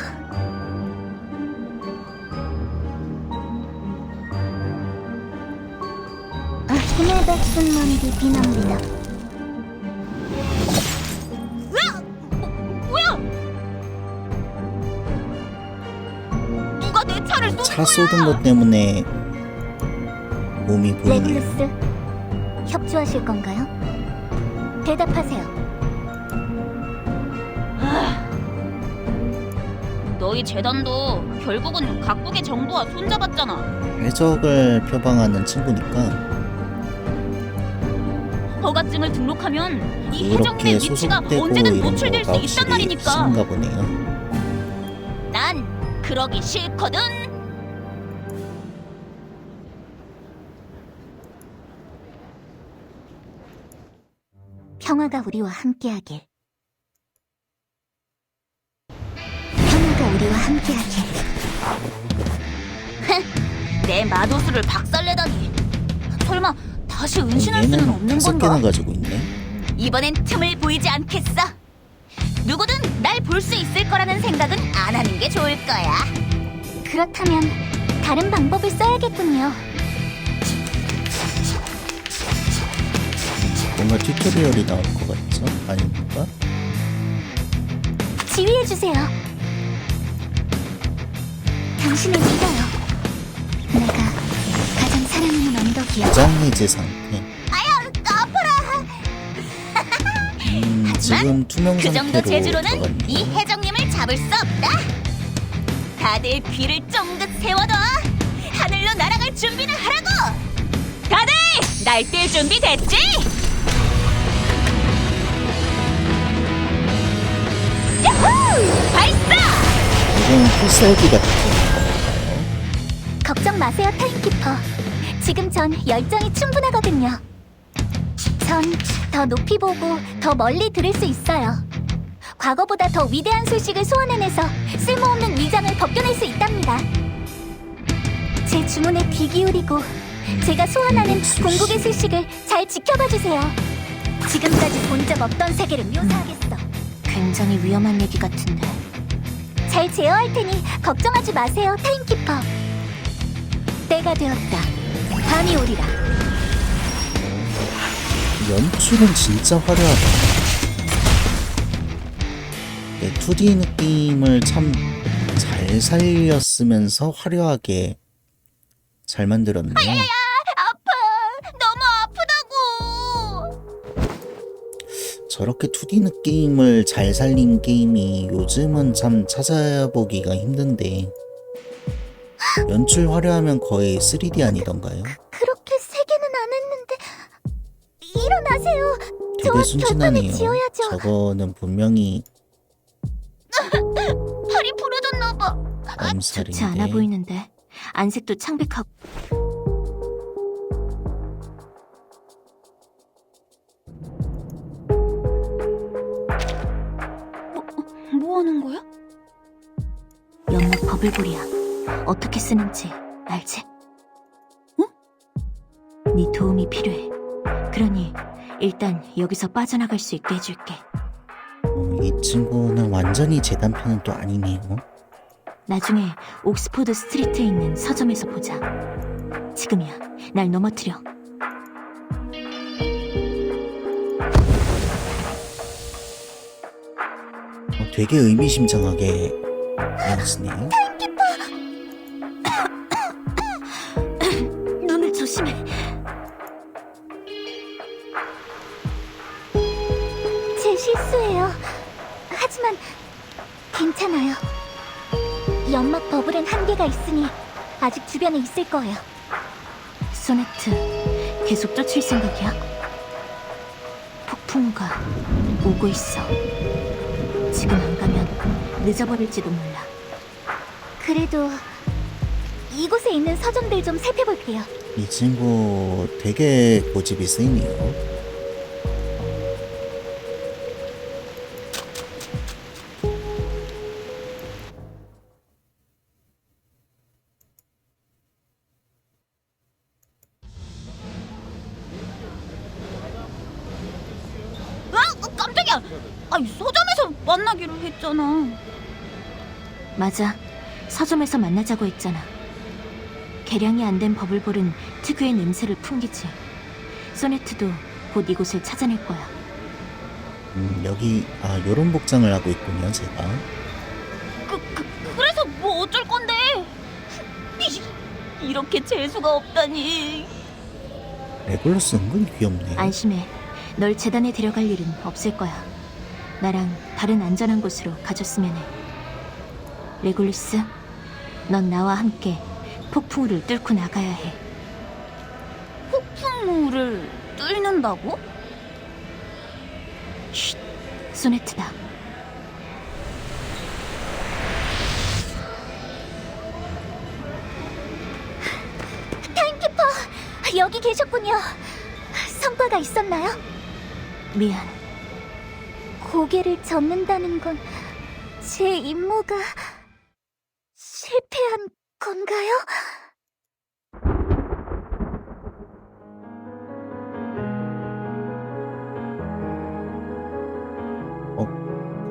E: 아침에 백순만 비비납니다.
B: 뭐야? 누가 내 차를 쏜
A: 차 쏟은 것 때문에 몸이 보이네요.
E: 레굴루스, 협조하실 건가요? 대답하세요.
B: 너희 재단도 결국은 각국의 정부와 손잡았잖아.
A: 해적을 표방하는 친구니까
B: 허가증을 등록하면 이
A: 그렇게
B: 해적의 위치가
A: 소속되고
B: 언제든
A: 이런
B: 노출될
A: 거가
B: 수 있단
A: 확실히
B: 말이니까.
A: 싫은가 보네요.
B: 난 그러기 싫거든.
E: 평화가 우리와 함께하길. 평화가 우리와 함께하길.
B: 내 마도수를 박살내다니. 설마 다시 은신할 수는
A: 얘는
B: 없는
A: 5개나
B: 건가?
A: 가지고 있네.
B: 이번엔 틈을 보이지 않겠어. 누구든 날 볼 수 있을 거라는 생각은 안 하는 게 좋을 거야.
E: 그렇다면 다른 방법을 써야겠군요.
A: 뭔가 튜토리얼이 나올 것 같죠? 아닙니까?
E: 지휘해주세요. 당신을 믿어요. 내가 가장 사랑하는 언덕이요.
A: 가장 해제 상태.
B: 아야, 아파라.
A: 지금 투명
B: 그 정도
A: 상태로
B: 재주로는
A: 들어갔네요.
B: 이 해적님을 잡을 수 없다. 다들 귀를 쫑긋 세워둬. 하늘로 날아갈 준비는 하라고. 다들 날뛸 준비 됐지? 야호! 발사!
A: 이건 필살기 같은.
E: 걱정 마세요, 타임키퍼. 지금 전 열정이 충분하거든요. 전 더 높이 보고 더 멀리 들을 수 있어요. 과거보다 더 위대한 소식을 소환해내서 쓸모없는 위장을 벗겨낼 수 있답니다. 제 주문에 귀 기울이고 제가 소환하는 궁극의 소식을 잘 지켜봐 주세요. 지금까지 본 적 없던 세계를 묘사하겠어. 굉장히 위험한 얘기 같은데. 잘 제어할 테니 걱정하지 마세요, 타임키퍼. 때가 되었다. 밤이 오리라.
A: 연출은 진짜 화려하다. 네, 2D 느낌을 참 잘 살렸으면서 화려하게 잘 만들었네요.
B: 아파. 너무 아프다고.
A: 저렇게 2D 느낌을 잘 살린 게임이 요즘은 참 찾아보기가 힘든데 연출 화려하면 거의 3D 아니던가요?
E: 그렇게 세게는 안 했는데. 일어나세요.
A: 되게
E: 결단을
A: 순진하네요.
E: 지어야죠.
A: 저거는 분명히
B: 팔이 부러졌나 봐.
E: 좋지 않아
A: 암살인데.
E: 보이는데. 안색도 창백하고. 뭐 하는 거야? 연막 버블볼이야. 어떻게 쓰는지 알지? 응? 네 도움이 필요해. 그러니 일단 여기서 빠져나갈 수 있게 해줄게.
A: 이 친구는 완전히 제 단편은 또 아니네요.
E: 나중에 옥스포드 스트리트에 있는 서점에서 보자. 지금이야. 날 넘어뜨려.
A: 되게 의미심장하게 나왔네요.
E: 눈을 조심해. 제 실수예요. 하지만 괜찮아요. 연막 버블엔 한계가 있으니 아직 주변에 있을 거예요. 소네트, 계속 쫓을 생각이야? 폭풍우가 오고 있어. 지금 안 가면 늦어버릴지도 몰라. 그래도 이곳에 있는 서점들 좀 살펴볼게요.
A: 이 친구 되게 고집이 세네요.
B: 깜짝이야. 서점에서 만나기로 했잖아.
E: 맞아. 서점에서 만나자고 했잖아. 개량이 안 된 버블볼은 특유의 냄새를 풍기지. 소네트도 곧 이곳을 찾아낼 거야.
A: 여기 요런 복장을 하고 있군요, 제가.
B: 그래서 뭐 어쩔 건데? 이렇게 재수가 없다니.
A: 레골루스 은근히 귀엽네.
E: 안심해. 널 재단에 데려갈 일은 없을 거야. 나랑 다른 안전한 곳으로 가줬으면 해. 레골루스, 넌 나와 함께 폭풍우를 뚫고 나가야 해.
B: 폭풍우를 뚫는다고?
E: 쉿, 소네트다. 타임키퍼, 여기 계셨군요. 성과가 있었나요? 미안. 고개를 젓는다는 건 제 임무가 실패한 건가요?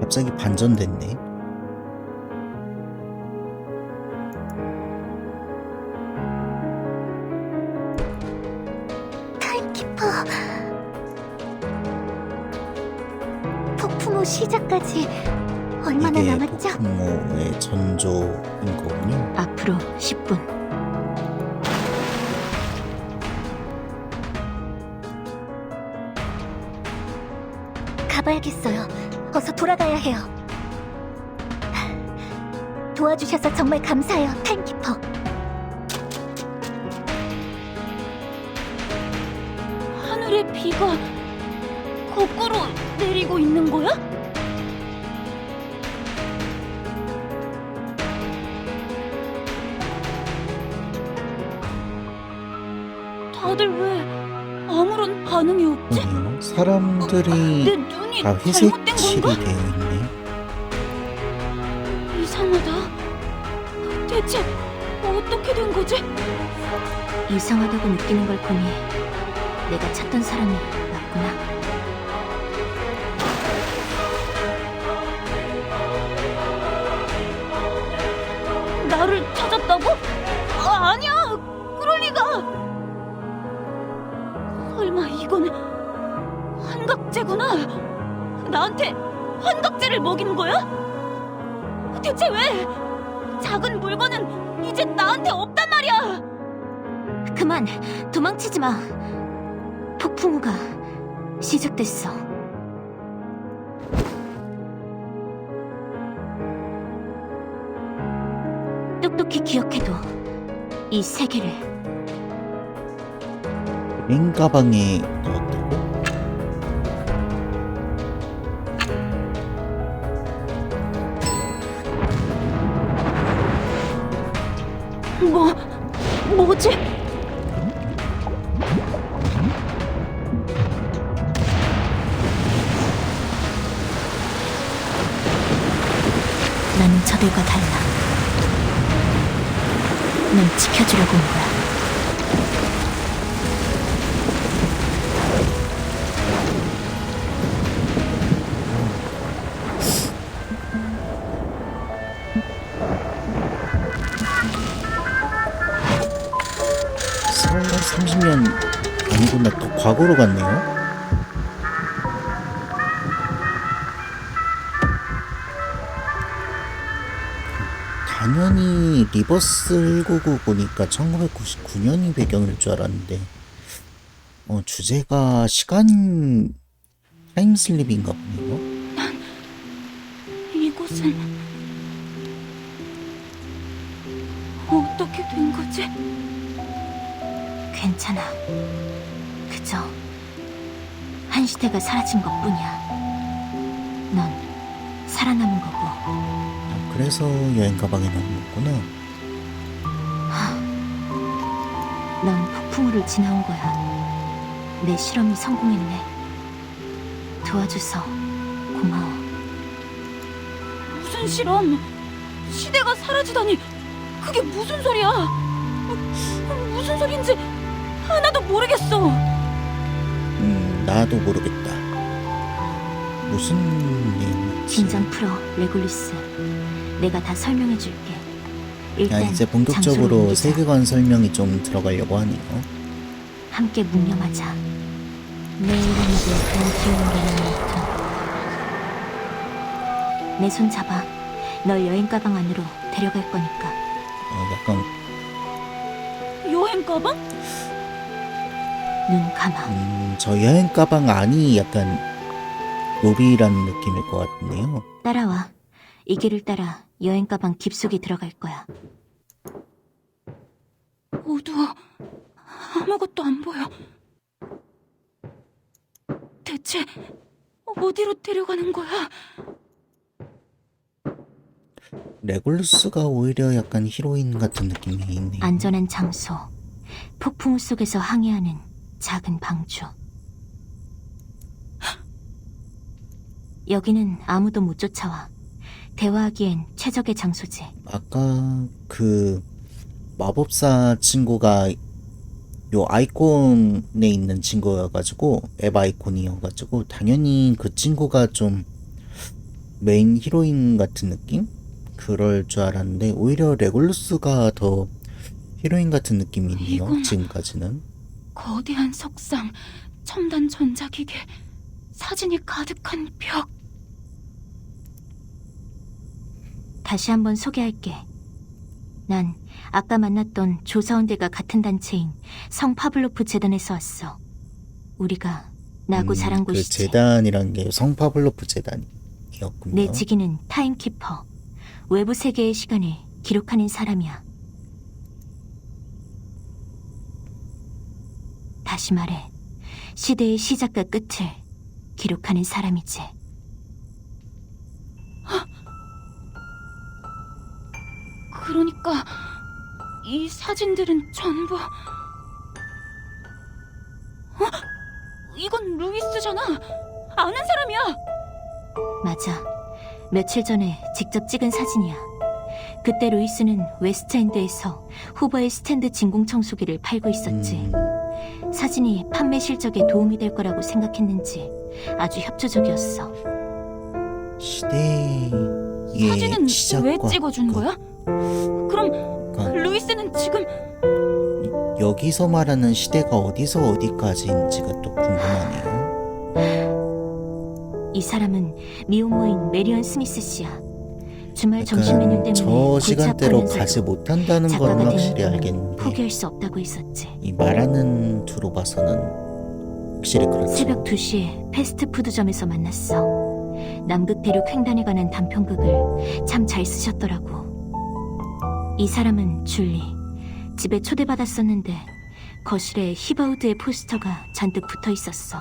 A: 갑자기 반전됐네.
E: 타임키퍼. 폭풍우 시작까지 얼마나
A: 이게
E: 남았죠?
A: 폭풍우의 전조인 거군요.
E: 앞으로 10분. 잡아야겠어요. 어서 돌아가야 해요. 도와주셔서 정말 감사해요, 타임키퍼.
B: 하늘의 비가 거꾸로 내리고 있는 거야? 다들 왜 아무런 반응이 없지?
A: 뭐요? 사람들이
B: 내 눈이
A: 다 회색
B: 잘못된
A: 칠이
B: 건가?
A: 되어 있네.
B: 이상하다. 대체 어떻게 된 거지?
F: 이상하다고 느끼는 걸 보니 내가 찾던 사람이 맞구나.
B: 나를 찾았다고? 아니야! 그럴 리가! 설마 이건 환각제구나? 나한테 환각제를 먹인 거야? 대체 왜? 작은 물건은 이제 나한테 없단 말이야!
F: 그만, 도망치지 마. 폭풍우가 시작됐어. 똑똑히 기억해도 이 세계를
A: 여행 가방에 넣었다고?
B: 뭐지?
F: 나는 저들과 달라. 넌 지켜주려고 온 거야.
A: 설마 30년 아니구나. 또 과거로 갔네요. 당연히 리버스 1999 보니까 1999년이 배경일 줄 알았는데 주제가 시간 타임슬립인가 보네요.
B: 이곳은 어떻게 된 거지?
F: 괜찮아. 그저 한 시대가 사라진 것뿐이야. 넌 살아남은 거고.
A: 그래서 여행 가방에 넣었구나.
F: 넌 폭풍우를 지나온 거야. 내 실험이 성공했네. 도와줘서 고마워.
B: 무슨 실험? 시대가 사라지다니 그게 무슨 소리야? 무슨 소린지 하나도 모르겠어.
A: 나도 모르겠다. 무슨 내용이지?
F: 긴장 풀어, 레골리스. 내가 다 설명해 줄게. 일단
A: 이제
F: 장소를
A: 본격적으로
F: 옮기자.
A: 세계관 설명이 좀 들어가려고 하네요.
F: 함께 묵념하자. 내 이름이 더 귀여운 게 내 손 잡아. 널 여행 가방 안으로 데려갈 거니까.
A: 약간
B: 여행 가방?
F: 눈 감아.
A: 저 여행 가방 안이 약간 로비라는 느낌일 것 같네요.
F: 따라와. 이 길을 따라 여행 가방 깊숙이 들어갈 거야.
B: 어두워. 아무것도 안 보여. 대체 어디로 데려가는 거야?
A: 레골루스가 오히려 약간 히로인 같은 느낌이 있네요.
F: 안전한 장소. 폭풍우 속에서 항해하는 작은 방주. 여기는 아무도 못 쫓아와. 대화하기엔 최적의 장소지.
A: 아까 그 마법사 친구가 요 아이콘에 있는 친구여가지고 앱 아이콘이어가지고 당연히 그 친구가 좀 메인 히로인 같은 느낌? 그럴 줄 알았는데 오히려 레골루스가 더 히로인 같은 느낌이 있네요.
B: 이건-
A: 지금까지는.
B: 거대한 석상, 첨단 전자기계, 사진이 가득한 벽.
F: 다시 한번 소개할게. 난 아까 만났던 조사원들과 같은 단체인 성 파블로프 재단에서 왔어. 우리가
E: 나고 자란
A: 그
E: 곳이지.
A: 재단이란 게 성파블로프 재단이었군요.
E: 내 직위는 타임키퍼. 외부 세계의 시간을 기록하는 사람이야. 다시 말해, 시대의 시작과 끝을 기록하는 사람이지.
B: 그러니까 이 사진들은 전부 이건 루이스잖아. 아는 사람이야.
E: 맞아. 며칠 전에 직접 찍은 사진이야. 그때 루이스는 웨스트엔드에서 후버의 스탠드 진공청소기를 팔고 있었지. 사진이 판매 실적에 도움이 될 거라고 생각했는지 아주 협조적이었어.
A: 시대의
B: 사진은
A: 시작과
B: 왜 찍어준 거야? 그럼
A: 그러니까
B: 루이스는 지금
A: 여기서 말하는 시대가 어디서 어디까지인지가 또 궁금하네요.
E: 이 사람은 미혼모인 메리언 스미스 씨야. 주말 점심 메뉴
A: 약간
E: 때문에
A: 저
E: 골치
A: 시간대로
E: 아파하면서도
A: 가지 못한다는
E: 작가가
A: 건
E: 되는
A: 확실히
E: 꿈은
A: 알겠는데
E: 포기할 수 없다고 했었지.
A: 이 말하는 두로 봐서는 확실히 그렇죠.
E: 새벽 2시에 패스트푸드점에서 만났어. 남극 대륙 횡단에 관한 단편극을 참 잘 쓰셨더라고. 이 사람은 줄리. 집에 초대받았었는데 거실에 히바우드의 포스터가 잔뜩 붙어 있었어.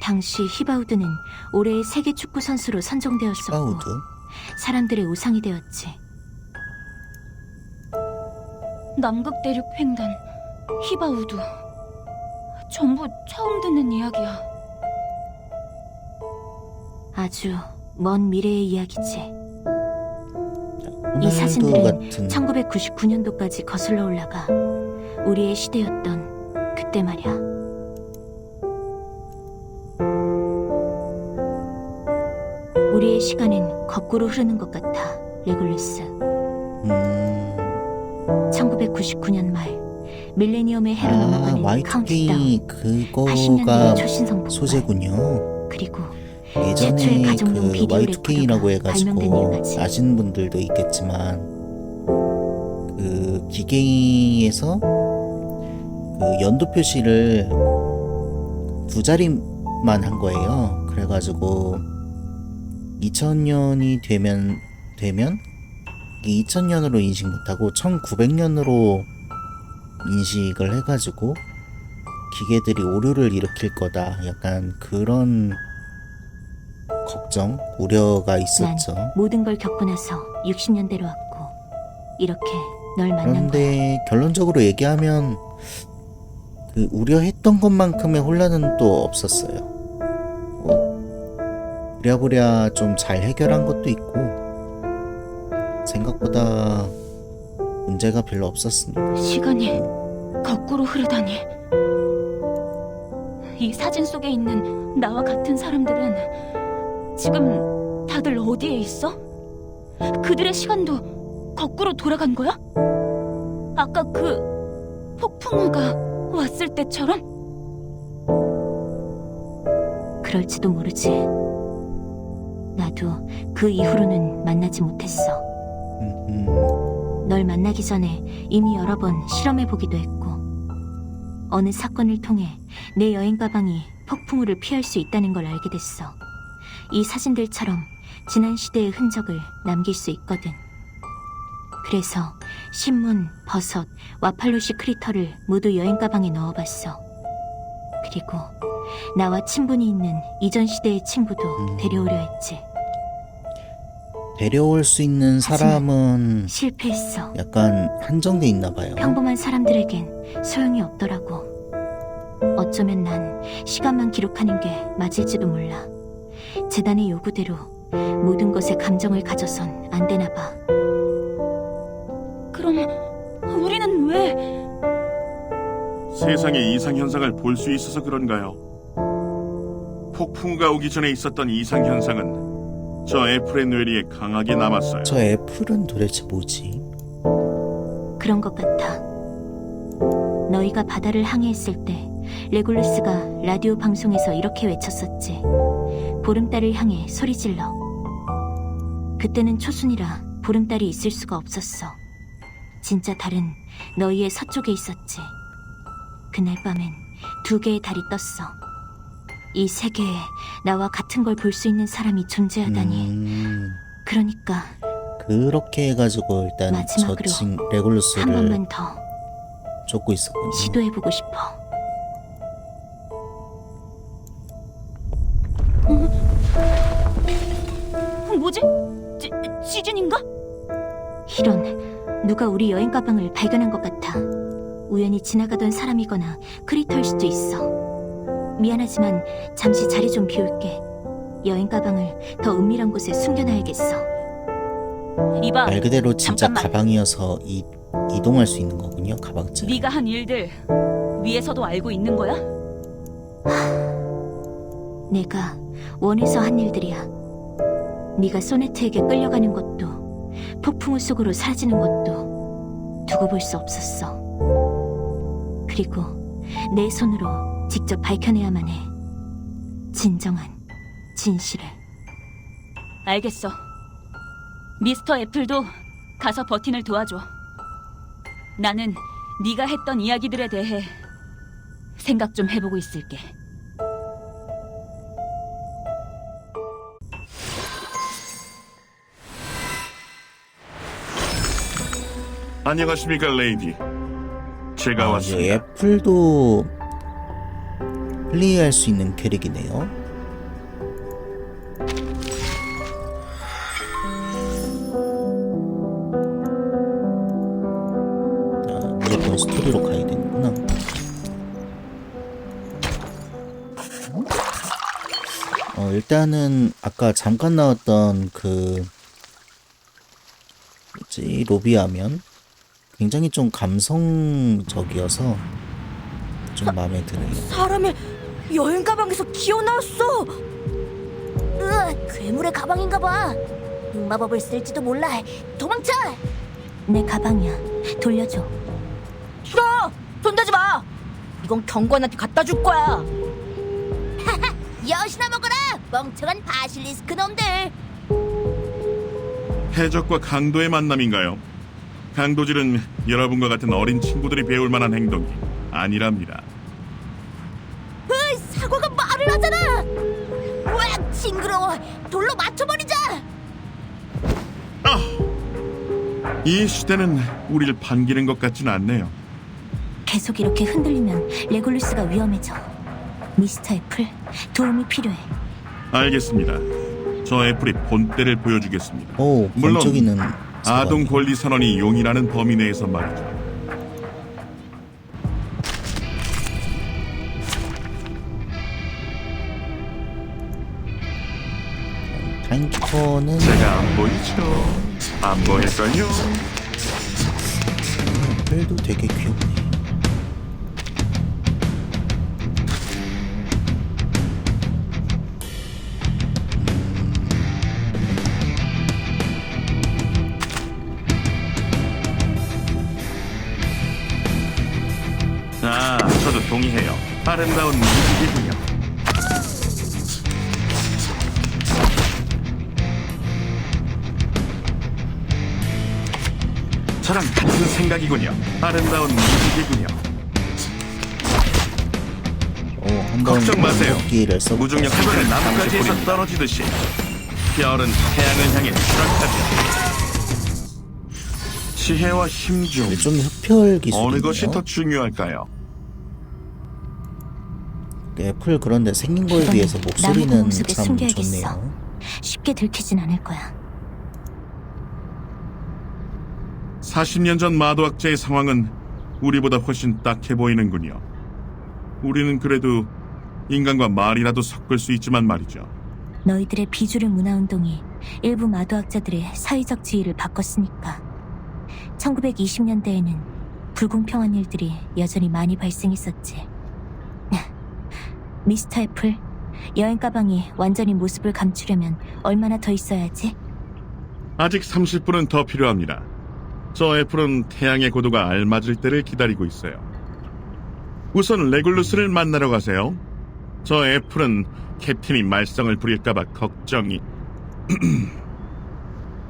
E: 당시 히바우드는 올해의 세계 축구 선수로 선정되었었고
A: 히바우드?
E: 사람들의 우상이 되었지.
B: 남극 대륙 횡단, 히바우드. 전부 처음 듣는 이야기야.
E: 아주 먼 미래의 이야기지. 이
A: 호날두
E: 사진들은
A: 같은
E: 1999년도까지 거슬러 올라가 우리의 시대였던 그때 말이야. 우리의 시간은 거꾸로 흐르는 것 같아, 레굴루스. 1999년 말 밀레니엄의 해로 넘어가는
A: Y2K
E: 카운트다운.
A: 그거가
E: 80년대 초신성 폭발.
A: 소재군요.
E: 그리고
A: 예전에
E: 최초의 가정용
A: 그
E: 비디오
A: Y2K라고
E: 레코더가 발명된
A: 해가지고
E: 이유까지.
A: 아시는 분들도 있겠지만 그 기계에서 그 연도 표시를 두 자리만 한 거예요. 그래가지고 2000년이 되면 2000년으로 인식 못하고 1900년으로 인식을 해가지고 기계들이 오류를 일으킬 거다. 약간 그런 걱정, 우려가 있었죠.
E: 난 모든 걸 겪고 나서 60년대로 왔고 이렇게 널 만난 거야.
A: 그런데 결론적으로 얘기하면 그 우려했던 것만큼의 혼란은 또 없었어요. 부랴부랴 좀 잘 해결한 것도 있고 생각보다 문제가 별로 없었습니다.
B: 시간이 거꾸로 흐르다니. 이 사진 속에 있는 나와 같은 사람들은 지금 다들 어디에 있어? 그들의 시간도 거꾸로 돌아간 거야? 아까 그 폭풍우가 왔을 때처럼?
E: 그럴지도 모르지. 나도 그 이후로는 만나지 못했어. 널 만나기 전에 이미 여러 번 실험해보기도 했고 어느 사건을 통해 내 여행 가방이 폭풍우를 피할 수 있다는 걸 알게 됐어. 이 사진들처럼 지난 시대의 흔적을 남길 수 있거든. 그래서 신문, 버섯, 와팔루시 크리터를 모두 여행 가방에 넣어봤어. 그리고 나와 친분이 있는 이전 시대의 친구도 데려오려 했지.
A: 데려올 수 있는 사람은
E: 실패했어.
A: 약간 한정돼 있나 봐요.
E: 평범한 사람들에겐 소용이 없더라고. 어쩌면 난 시간만 기록하는 게 맞을지도 몰라. 재단의 요구대로 모든 것에 감정을 가져선 안 되나 봐.
B: 그럼 우리는 왜
C: 세상의 이상현상을 볼 수 있어서 그런가요? 폭풍우가 오기 전에 있었던 이상현상은 저 애플의 뇌리에 강하게 남았어요.
A: 저 애플은 도대체 뭐지?
E: 그런 것 같아. 너희가 바다를 항해했을 때 레굴루스가 라디오 방송에서 이렇게 외쳤었지. 보름달을 향해 소리질러. 그때는 초순이라 보름달이 있을 수가 없었어. 진짜 달은 너희의 서쪽에 있었지. 그날 밤엔 2개의 달이 떴어. 이 세계에 나와 같은 걸 볼 수 있는 사람이 존재하다니. 그러니까
A: 그렇게 해가지고 일단
E: 마지막으로
A: 저친
E: 한
A: 레골루스를
E: 번만 더
A: 쫓고 있었군요.
E: 시도해보고 싶어.
B: 뭐지? 시즌인가?
E: 이런, 누가 우리 여행 가방을 발견한 것 같아. 우연히 지나가던 사람이거나 크리터일 수도 있어. 미안하지만 잠시 자리 좀 비울게. 여행 가방을 더 은밀한 곳에 숨겨놔야겠어.
B: 이봐,
A: 말 그대로 진짜
B: 잠깐만.
A: 가방이어서 이동할 수 있는 거군요. 가방째.
B: 네가 한 일들 위에서도 알고 있는 거야?
E: 내가 원해서 한 일들이야. 네가 소네트에게 끌려가는 것도, 폭풍우 속으로 사라지는 것도 두고 볼 수 없었어. 그리고 내 손으로 직접 밝혀내야만 해. 진정한 진실을.
B: 알겠어. 미스터 애플도 가서 버틴을 도와줘. 나는 네가 했던 이야기들에 대해 생각 좀 해보고 있을게.
C: 안녕하십니까, 레이디. 제가
A: 이제
C: 왔습니다.
A: 애플도 플레이할 수 있는 캐릭이네요. 무조건 스토리로 가야 되는구나. 일단은 아까 잠깐 나왔던 그 뭐지, 로비하면 굉장히 좀 감성적이어서 좀 마음에 드네요.
F: 사람의 여행 가방에서 기어 나왔어. 괴물의 가방인가 봐. 흑마법을 쓸지도 몰라. 도망쳐.
E: 내 가방이야. 돌려줘.
F: 싫어. 손대지 마. 이건 경관한테 갖다 줄 거야. 여시나 먹어라. 멍청한 바실리스크 놈들.
C: 해적과 강도의 만남인가요? 강도질은 여러분과 같은 어린 친구들이 배울 만한 행동이 아니랍니다.
F: 사과가 말을 하잖아. 왜 징그러워. 돌로 맞춰버리자.
C: 이 시대는 우리를 반기는 것 같진 않네요.
E: 계속 이렇게 흔들리면 레골루스가 위험해져. 미스터 애플, 도움이 필요해.
C: 알겠습니다. 저 애플이 본때를 보여주겠습니다.
A: 오,
C: 물론
A: 번쩍이는
C: 아동 권리 선언이 용이라는 범위 내에서 말이죠.
A: 타임키퍼는
C: 제가 안 보이죠? 안 보일걸요?
A: 애플도 되게 귀엽네.
C: 저도 동의해요. 아름다운 무기군요. 저랑 같은 생각이군요. 아름다운 무기군요.
A: 한번
C: 걱정 마세요.
A: 기를 써.
C: 무중력 하늘은 나뭇가지에서 떨어지듯이 별은 태양을 향해 추락하죠. 지혜와 힘 중
A: 좀 흡혈 기술이네요.
C: 어느 것이 더 중요할까요?
A: 애플 그런데 생긴 거에
E: 이건
A: 비해서
E: 나무
A: 목소리는
E: 구멍 속에
A: 참
E: 숨겨야겠어.
A: 좋네요.
E: 쉽게 들키진 않을 거야.
C: 40년 전 마도학자의 상황은 우리보다 훨씬 딱해 보이는군요. 우리는 그래도 인간과 말이라도 섞을 수 있지만 말이죠.
E: 너희들의 비주류 문화운동이 일부 마도학자들의 사회적 지위를 바꿨으니까. 1920년대에는 불공평한 일들이 여전히 많이 발생했었지. 미스터 애플, 여행 가방이 완전히 모습을 감추려면 얼마나 더 있어야지?
C: 아직 30분은 더 필요합니다. 저 애플은 태양의 고도가 알맞을 때를 기다리고 있어요. 우선 레굴루스를 만나러 가세요. 저 애플은 캡틴이 말썽을 부릴까봐 걱정이.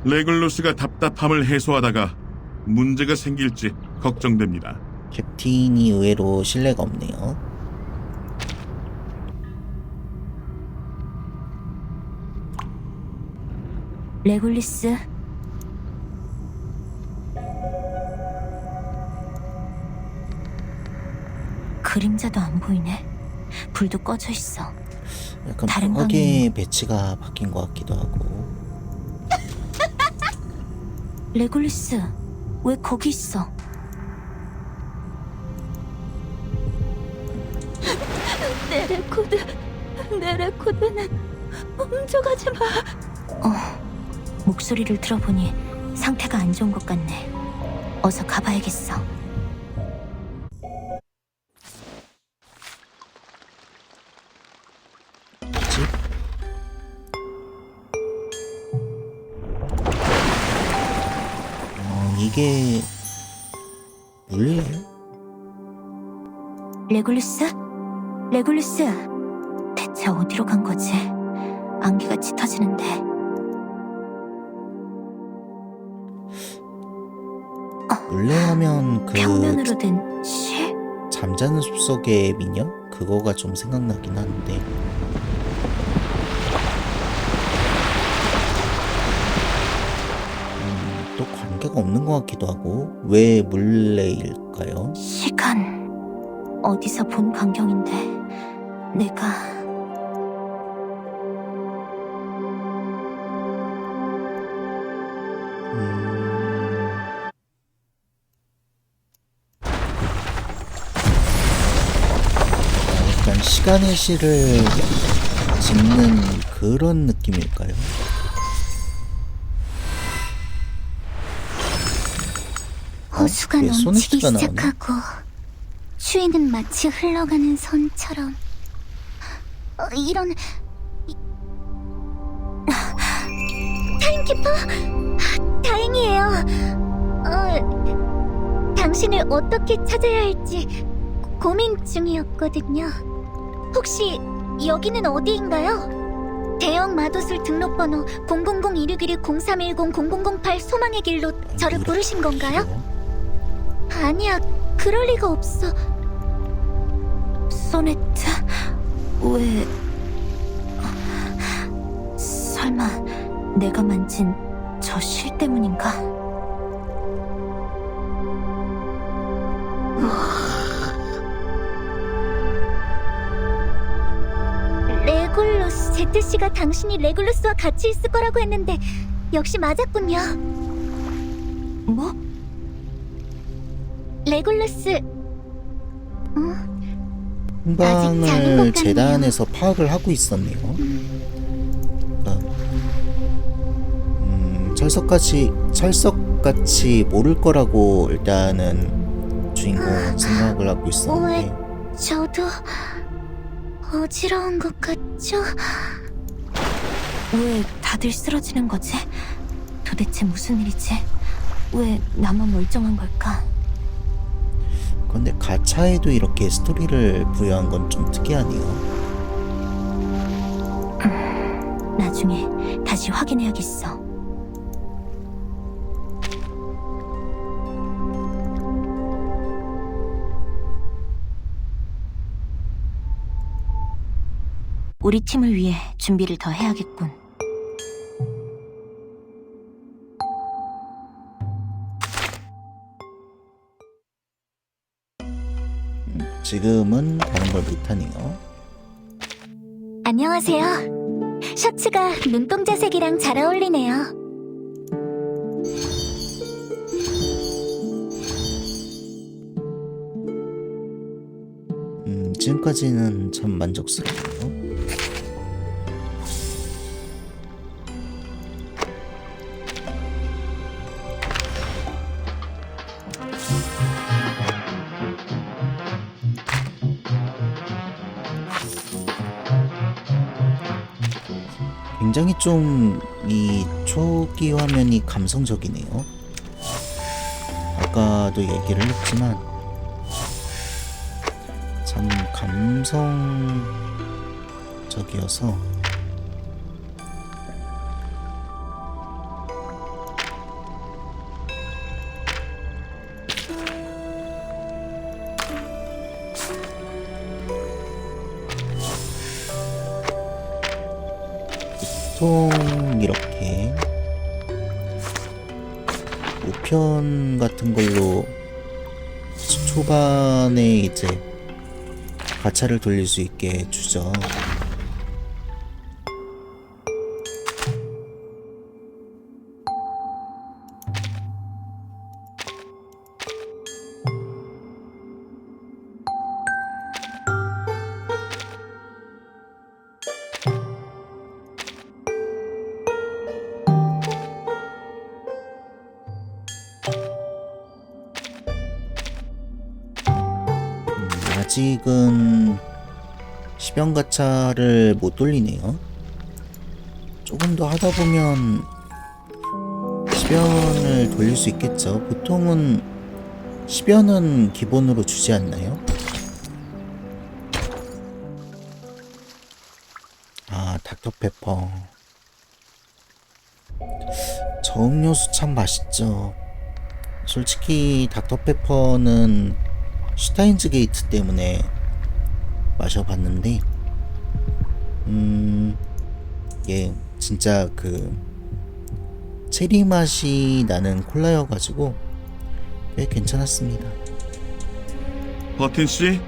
C: 레굴루스가 답답함을 해소하다가 문제가 생길지 걱정됩니다.
A: 캡틴이 의외로 신뢰가 없네요.
E: 레굴리스. 그림자도 안 보이네. 불도 꺼져 있어.
A: 약간
E: 다른
A: 벽에 배치가 바뀐 것 같기도 하고.
E: 레굴리스, 왜 거기 있어? 내 레코드는 훔쳐가지 마. 목소리를 들어보니 상태가 안 좋은 것 같네. 어서 가봐야겠어.
A: 뭐지? 이게 물래요?
E: 레굴리스? 레굴리스, 대체 어디로 간 거지? 안개가 짙어지는데.
A: 물레하면 그
E: 평면으로 된 실?
A: 잠자는 숲속의 미녀? 그거가 좀 생각나긴 하는데. 또 관계가 없는 것 같기도 하고. 왜 물레일까요?
E: 시간 어디서 본 광경인데 내가
A: 약간 시간의 실을 짓는 그런 느낌일까요?
E: 호수가
A: 왜
E: 넘치기
A: 소네트가 나오네?
E: 시작하고 추위는 마치 흘러가는 선처럼. 이런 타임키퍼? 다행이에요. 당신을 어떻게 찾아야 할지 고민 중이었거든요. 혹시 여기는 어디인가요? 대형 마도술 등록번호 000-161-0310-0008 소망의 길로 저를 부르신 건가요? 아니야, 그럴 리가 없어. 소네트, 왜... 설마 내가 만진 저 실 때문인가? 레굴루스, 제트씨가 당신이 레굴루스와 같이 있을 거라고 했는데 역시 맞았군요. 뭐? 레굴루스... 아직 작은 것
A: 행방을
E: 같네요.
A: 재단에서 파악을 하고 있었네요. 철석같이 모를 거라고 일단은 주인공은 생각을 하고 있었는데.
E: 저도 어지러운 것 같죠? 왜 다들 쓰러지는 거지? 도대체 무슨 일이지? 왜 나만 멀쩡한 걸까?
A: 근데 가차에도 이렇게 스토리를 부여한 건 좀 특이하네요.
E: 나중에 다시 확인해야겠어. 우리 팀을 위해 준비를 더 해야겠군.
A: 지금은 다른 걸 못하네요.
E: 안녕하세요. 셔츠가 눈동자색이랑 잘 어울리네요.
A: 지금까지는 참 만족스러워요. 굉장히 좀 이 초기 화면이 감성적이네요. 아까도 얘기를 했지만 참 감성적이어서 보통 이렇게 우편 같은 걸로 초반에 이제 가차를 돌릴 수 있게 주죠. 아직은 시변 가차를 못 돌리네요. 조금 더 하다 보면 시변을 돌릴 수 있겠죠. 보통은 시변은 기본으로 주지 않나요? 아, 닥터페퍼. 저음료수 참 맛있죠. 솔직히 닥터페퍼는 슈타인즈 게이트 때문에 마셔봤는데 예, 진짜 그 체리 맛이 나는 콜라여가지고 꽤 괜찮았습니다.
C: 버틴 씨,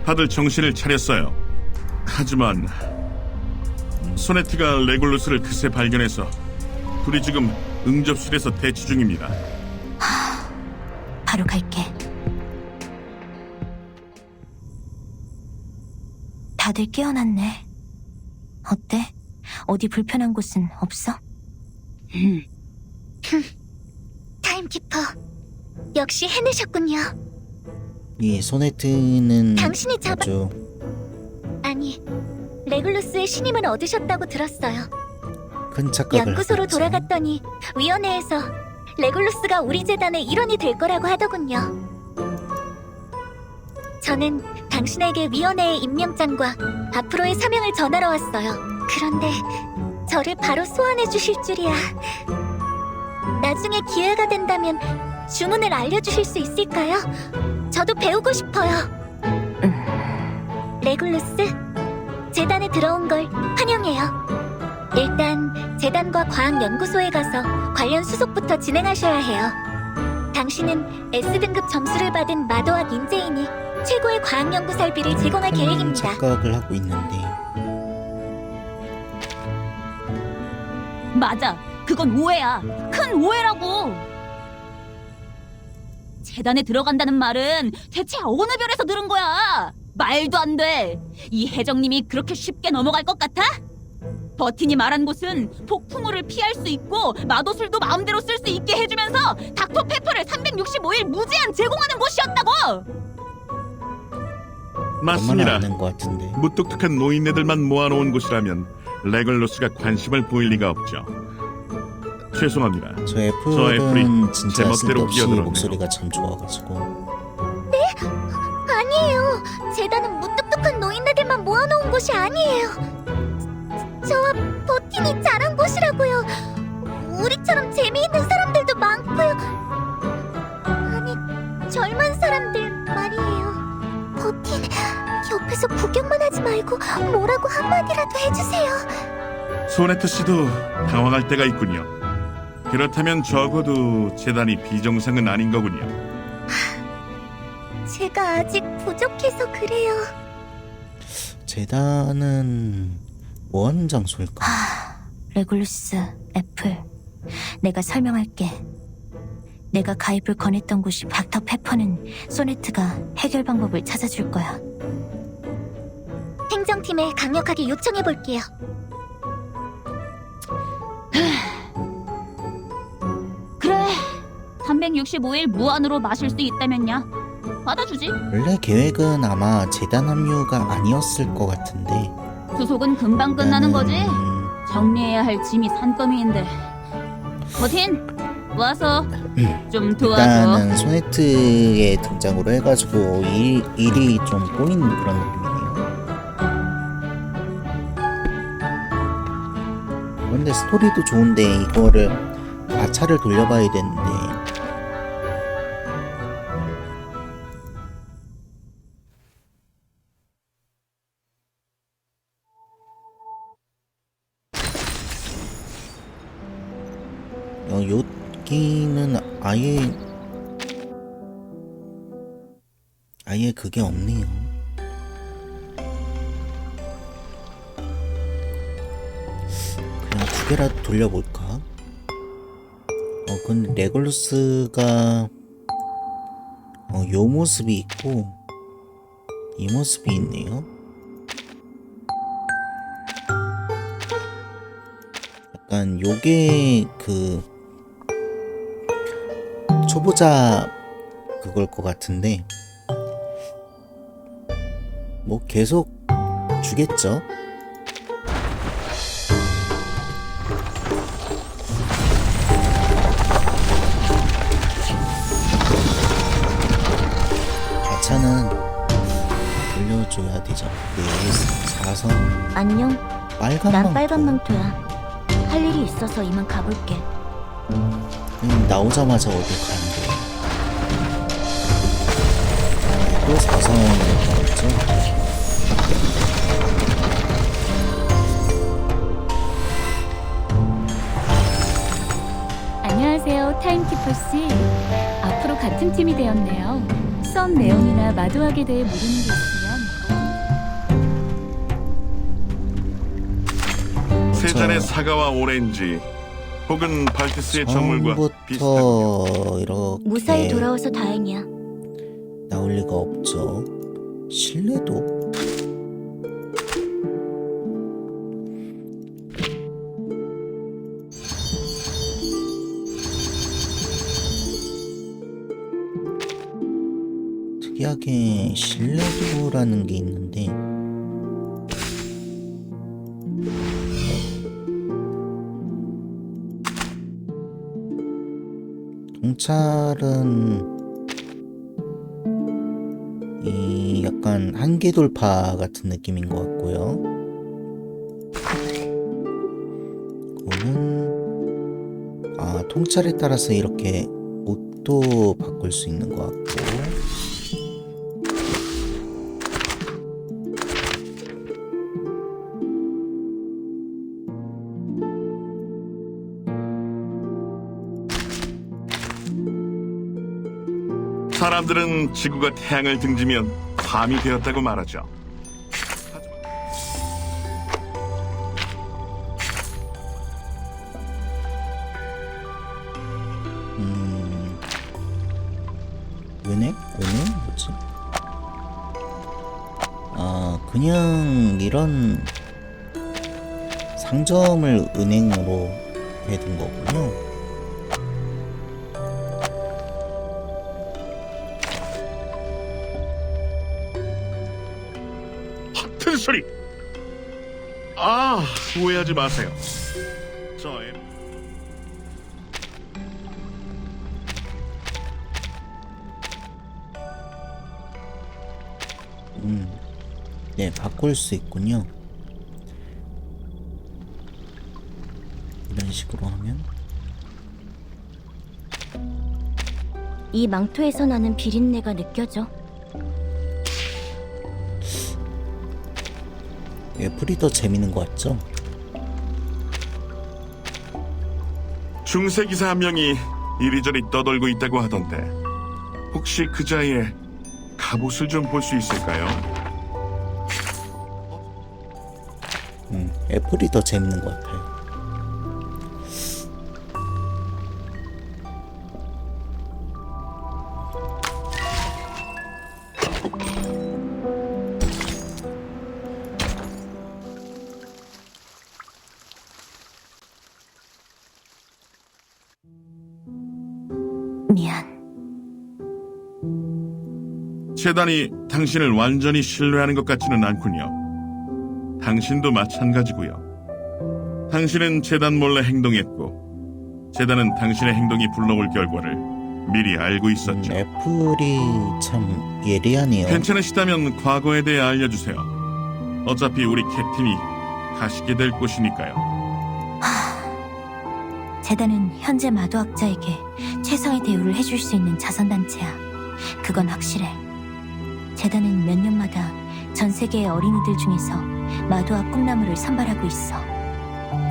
C: 다들 정신을 차렸어요. 하지만 소네트가 레굴루스를 그새 발견해서 둘이 지금 응접실에서 대치 중입니다.
E: 바로 갈게. 다들 깨어났네. 어때? 어디 불편한 곳은 없어? 타임키퍼, 역시 해내셨군요.
A: 이 소네트는
E: 당신이 잡아-
A: 아주
E: 아니, 레굴루스의 신임을 얻으셨다고 들었어요.
A: 큰 착각을
E: 연구소로
A: 하고 있죠.
E: 돌아갔더니 위원회에서 레굴루스가 우리 재단의 일원이 될 거라고 하더군요. 저는 당신에게 위원회의 임명장과 앞으로의 사명을 전하러 왔어요. 그런데 저를 바로 소환해 주실 줄이야. 나중에 기회가 된다면 주문을 알려주실 수 있을까요? 저도 배우고 싶어요. 레굴루스, 재단에 들어온 걸 환영해요. 일단 재단과 과학연구소에 가서 관련 수속부터 진행하셔야 해요. 당신은 S등급 점수를 받은 마도학 인재이니 최고의 과학연구 설비를 제공할
A: 큰
E: 계획입니다.
A: 착각을 하고 있는데
B: 맞아. 그건 오해야. 큰 오해라고. 재단에 들어간다는 말은 대체 어느 별에서 들은 거야? 말도 안 돼. 이 해적님이 그렇게 쉽게 넘어갈 것 같아? 버틴이 말한 곳은 폭풍우를 피할 수 있고 마도술도 마음대로 쓸 수 있게 해주면서 닥터페퍼를 365일 무제한 제공하는 곳이었다고!
A: 얼마나
C: 맞습니다.
A: 아는 것 같은데.
C: 무뚝뚝한 노인네들만 모아놓은 곳이라면 레굴루스가 관심을 보일 리가 없죠. 죄송합니다.
A: 저
C: 저
A: 애플은
C: 애플이
A: 진짜
C: 제 멋대로
A: 쓸데없이
C: 끼어들었네요.
A: 목소리가 참 좋아가지고.
E: 아니에요. 재단은 무뚝뚝한 노인네들만 모아놓은 곳이 아니에요. 저와 버틴이 자란 곳이라고요. 우리처럼 재미있는 사람들도 많고요. 아니, 젊은 사람들 말이에요. 버틴, 옆에서 구경만 하지 말고 뭐라고 한마디라도 해주세요.
C: 소네트 씨도 당황할 때가 있군요. 그렇다면 적어도 재단이 비정상은 아닌 거군요.
E: 제가 아직 부족해서 그래요.
A: 재단은 뭐 하는 장소일까?
E: 레굴루스, 애플, 내가 설명할게. 내가 가입을 권했던 곳이 닥터페퍼는 소네트가 해결 방법을 찾아줄 거야. 행정팀에 강력하게 요청해볼게요.
B: 그래. 365일 무한으로 마실 수 있다면야 받아주지.
A: 원래 계획은 아마 재단 합류가 아니었을 것 같은데.
B: 수속은 금방 끝나는 거지.
A: 일단은
B: 정리해야 할 짐이 산더미인데. 버틴 와서 좀 도와줘.
A: 일단은 소네트의 등장으로 해가지고 일이 좀 꼬이는 그런 느낌이네요. 근데 스토리도 좋은데 이거를 가차를 돌려봐야 되는데 요 여기는 아예 그게 없네요. 그냥 두 개라도 돌려볼까? 근데 레골루스가 요 모습이 있고 이 모습이 있네요. 약간 요게 그 초보자 그걸 것 같은데 뭐 계속 주겠죠. 가차는 돌려줘야 되죠. 네, 4선
E: 안녕.
A: 빨간
E: 난
A: 망토.
E: 빨간 망토야. 할 일이 있어서 이만 가볼게.
A: 나오자마자 어딜 가는 거야? 또 4선으로 나왔죠?
G: 안녕하세요, 타임키퍼 씨. 앞으로 같은 팀이 되었네요. 수업 내용이나 마도학에 대해 모르는 게 있으면
C: 세 잔의 사과와 오렌지 혹은 발티스의 정물과 비슷하군요.
A: 처음부터 이렇게
E: 무사히 돌아와서 다행이야.
A: 나올 리가 없죠. 신뢰도 특이하게 신뢰도라는 게 있는데 동찰은 이 약간 한계 돌파 같은 느낌인 것 같고요. 그거는 통찰에 따라서 이렇게 옷도 바꿀 수 있는 것 같고.
C: 사람들은 지구가 태양을 등지면 밤이 되었다고 말하죠.
A: 은행? 뭐지? 그냥 이런 상점을 은행으로 해둔 거군요.
C: 허튼 소리! 오해하지 마세요. 저 애...
A: 네, 바꿀 수 있군요. 이런 식으로 하면
E: 이 망토에서 나는 비린내가 느껴져.
A: 애플이 더 재밌는 것 같죠?
C: 중세 기사 한 명이 이리저리 떠돌고 있다고 하던데 혹시 그 자리에 갑옷을 좀 볼 수 있을까요?
A: 애플이 더 재밌는 것 같아요.
E: 미안.
C: 재단이 당신을 완전히 신뢰하는 것 같지는 않군요. 당신도 마찬가지고요. 당신은 재단 몰래 행동했고 재단은 당신의 행동이 불러올 결과를 미리 알고 있었죠.
A: 애플이 참 예리하네요.
C: 괜찮으시다면 과거에 대해 알려주세요. 어차피 우리 캣팀이 가시게 될 곳이니까요.
E: 재단은 현재 마도학자에게 최상의 대우를 해줄 수 있는 자선단체야. 그건 확실해. 재단은 몇 년마다 전 세계의 어린이들 중에서 마도학 꿈나무를 선발하고 있어.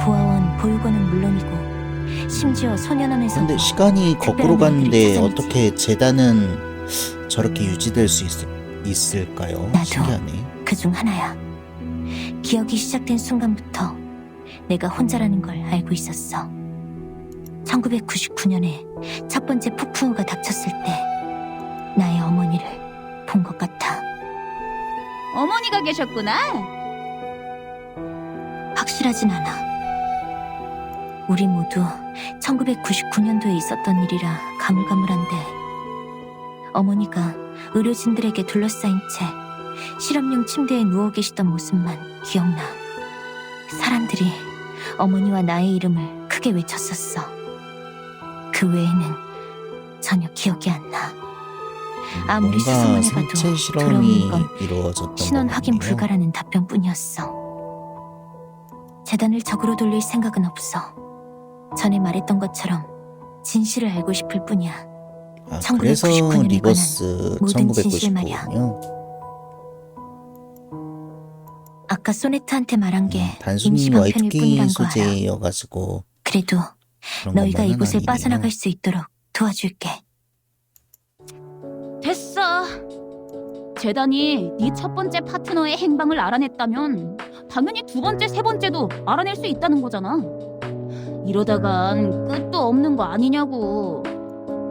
E: 고아원, 보육원은 물론이고
F: 심지어 소년원에서
A: 근데 시간이 거꾸로 갔는데 어떻게 재단은 저렇게 유지될 수 있을까요?
F: 나도.
A: 신기하네.
F: 그중 하나야. 기억이 시작된 순간부터 내가 혼자라는 걸 알고 있었어. 1999년에 첫 번째 폭풍우가 닥쳤을 때 나의 어머니를 본 것 같아.
B: 어머니가 계셨구나.
F: 확실하진 않아. 우리 모두 1999년도에 있었던 일이라 가물가물한데 어머니가 의료진들에게 둘러싸인 채 실험용 침대에 누워 계시던 모습만 기억나. 사람들이 어머니와 나의 이름을 크게 외쳤었어. 그 외에는 전혀 기억이 안 나. 아무리
A: 뭔가
F: 수소문해봐도
A: 생체 실험이
F: 들어오는 건
A: 이루어졌던
F: 신원
A: 것
F: 확인
A: 같네요.
F: 불가라는 답변뿐이었어. 재단을 적으로 돌릴 생각은 없어. 전에 말했던 것처럼 진실을 알고 싶을 뿐이야.
A: 아, 그래서
F: 1999 년에
A: 리버스
F: 모든 진실 말이야.
A: 1999군요.
F: 아까 소네트한테 말한 게
A: 단순히
F: 임시 방편일
A: Y2K
F: 뿐이란 거 알아.
A: 소재여가지고
F: 그래도
A: 그런
F: 너희가
A: 것만은
F: 이곳을
A: 아니네요.
F: 빠져나갈 수 있도록 도와줄게.
B: 됐어. 재단이 네 첫 번째 파트너의 행방을 알아냈다면 당연히 두 번째, 세 번째도 알아낼 수 있다는 거잖아. 이러다간 끝도 없는 거 아니냐고.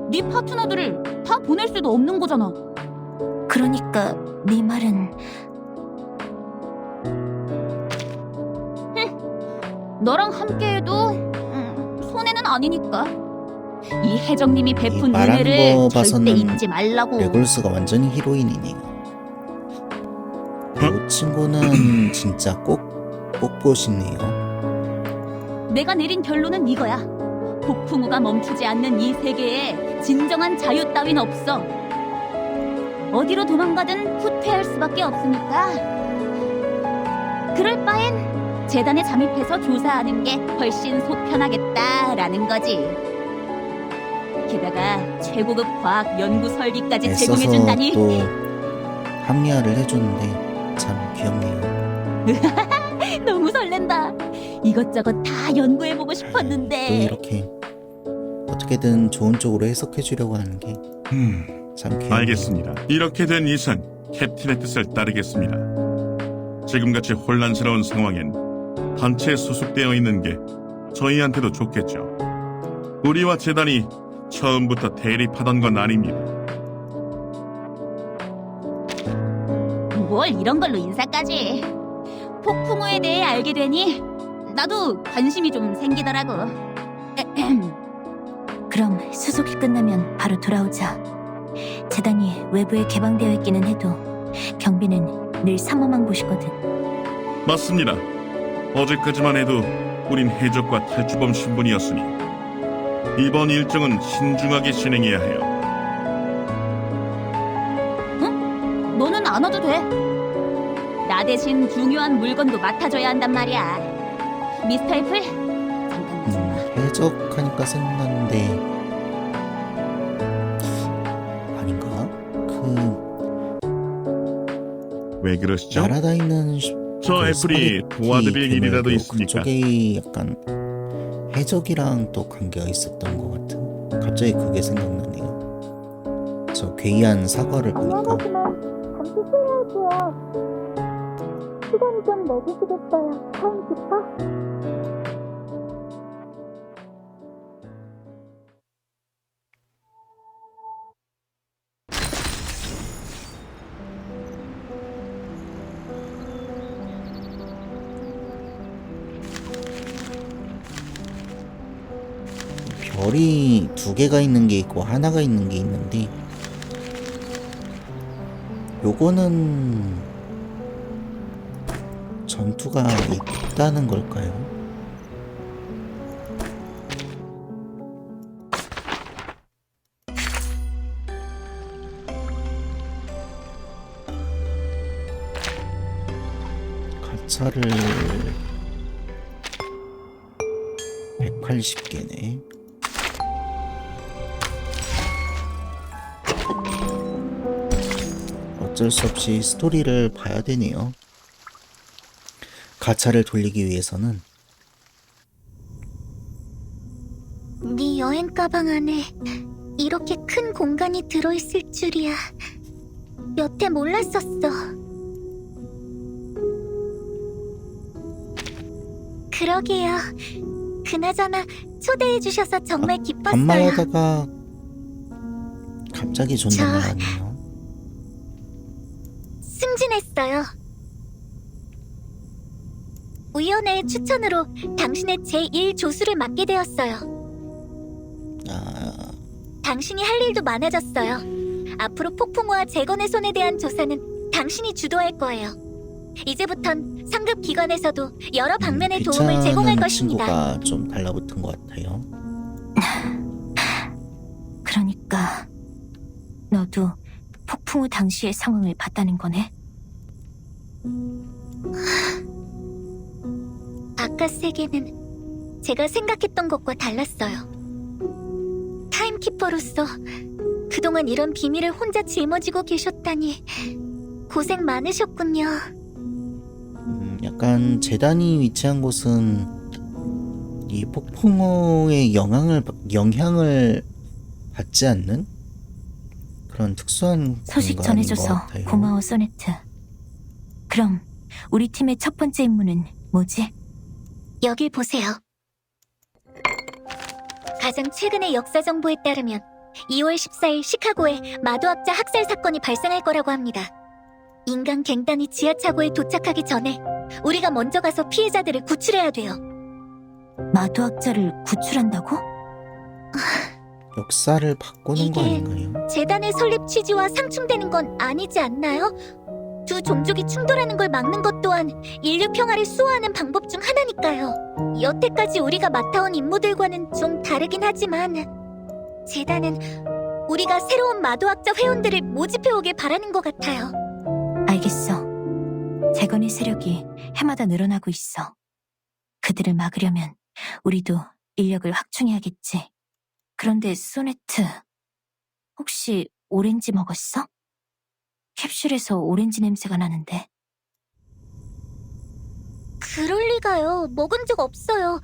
B: 네 파트너들을 다 보낼 수도 없는 거잖아.
F: 그러니까 네 말은
B: 너랑 함께해도 손해는 아니니까. 이 혜정님이 베푼
A: 이 말하는
B: 은혜를
A: 거
B: 절대
A: 봐서는
B: 잊지 말라고.
A: 레골스가 완전히 히로인이네요. 이 친구는 진짜 꼭 뽑고 싶네요.
B: 내가 내린 결론은 이거야. 폭풍우가 멈추지 않는 이 세계에 진정한 자유 따윈 없어. 어디로 도망가든 후퇴할 수밖에 없으니까. 그럴 바엔 재단에 잠입해서 조사하는 게 훨씬 속 편하겠다라는 거지. 게다가 최고급 과학 연구 설비까지
A: 애써서
B: 제공해준다니.
A: 또 합리화를 해줬는데 참 귀엽네요.
B: 너무 설렌다. 이것저것 다 연구해보고
A: 또
B: 싶었는데.
A: 이렇게 어떻게든 좋은 쪽으로 해석해주려고 하는 게 참 귀엽네요.
C: 알겠습니다. 이렇게 된 이상 캡틴의 뜻을 따르겠습니다. 지금같이 혼란스러운 상황엔 단체에 소속되어 있는 게 저희한테도 좋겠죠. 우리와 재단이 처음부터 대립하던 건 아닙니다.
B: 뭘 이런 걸로 인사까지. 폭풍우에 대해 알게 되니 나도 관심이 좀 생기더라고.
F: 그럼 수속이 끝나면 바로 돌아오자. 재단이 외부에 개방되어 있기는 해도 경비는 늘 삼엄한 곳이거든.
C: 맞습니다. 어제까지만 해도 우린 해적과 탈주범 신분이었으니 이번 일정은 신중하게 진행해야 해요.
B: 너는 안 와도 돼. 나 대신 중요한 물건도 맡아줘야 한단 말이야. 미스터 애플, 잠깐만 좀 봐.
A: 해적하니까 생각나는데 아닌가?
C: 왜 그러시죠?
A: 날아다니는
C: 저
A: 그
C: 애플이
A: 스파게티
C: 도와드릴
A: 괴물도
C: 일이라도 있습니까?
A: 그쪽에 약간 해적이랑 또 관계가 있었던 것 같은. 갑자기 그게 생각나네요. 저 괴이한 사과를 보니까.
E: 잠시 실례할게요. 시간 좀 내주시겠어요, 타임키퍼?
A: 별이 두 개가 있는 게 있고 하나가 있는 게 있는데 요거는 전투가 있다는 걸까요? 가차를 180개네. 어쩔 수 없이 스토리를 봐야 되네요. 가차를 돌리기 위해서는
E: 이 여행 가방 안에 이렇게 큰 공간이 들어있을 줄이야. 여태 몰랐었어. 그러게요. 그나저나 초대해주셔서 정말 기뻤어요.
A: 반말하다가 갑자기 존댓말하네요.
E: 승진했어요. 위원회의 추천으로 당신의 제1조수를 맡게 되었어요.
A: 아,
E: 당신이 할 일도 많아졌어요. 앞으로 폭풍우와 재건의 손에 대한 조사는 당신이 주도할 거예요. 이제부턴 상급 기관에서도 여러 방면의 도움을 제공할
A: 귀찮은
E: 것입니다.
A: 친구가 좀 달라붙은 것 같아요.
F: 그러니까 너도 폭풍우 당시의 상황을 봤다는 거네?
E: 바깥 세계는 제가 생각했던 것과 달랐어요. 타임키퍼로서 그동안 이런 비밀을 혼자 짊어지고 계셨다니 고생 많으셨군요.
A: 약간 재단이 위치한 곳은 이 폭풍우의 영향을 받지 않는 그런 특수한
F: 소식
A: 공간인 것
F: 전해줘서
A: 같아요.
F: 고마워, 소네트. 그럼 우리 팀의 첫 번째 임무는 뭐지?
E: 여길 보세요. 가장 최근의 역사 정보에 따르면 2월 14일 시카고에 마도학자 학살 사건이 발생할 거라고 합니다. 인간 갱단이 지하차고에 도착하기 전에 우리가 먼저 가서 피해자들을 구출해야 돼요.
F: 마도학자를 구출한다고?
A: 역사를 바꾸는 거
E: 이게
A: 아닌가요?
E: 재단의 설립 취지와 상충되는 건 아니지 않나요? 두 종족이 충돌하는 걸 막는 것 또한 인류 평화를 수호하는 방법 중 하나니까요. 여태까지 우리가 맡아온 임무들과는 좀 다르긴 하지만 재단은 우리가 새로운 마도학자 회원들을 모집해오길 바라는 것 같아요.
F: 알겠어. 재건의 세력이 해마다 늘어나고 있어. 그들을 막으려면 우리도 인력을 확충해야겠지. 그런데 소네트, 혹시 오렌지 먹었어? 캡슐에서 오렌지 냄새가 나는데.
E: 그럴 리가요. 먹은 적 없어요.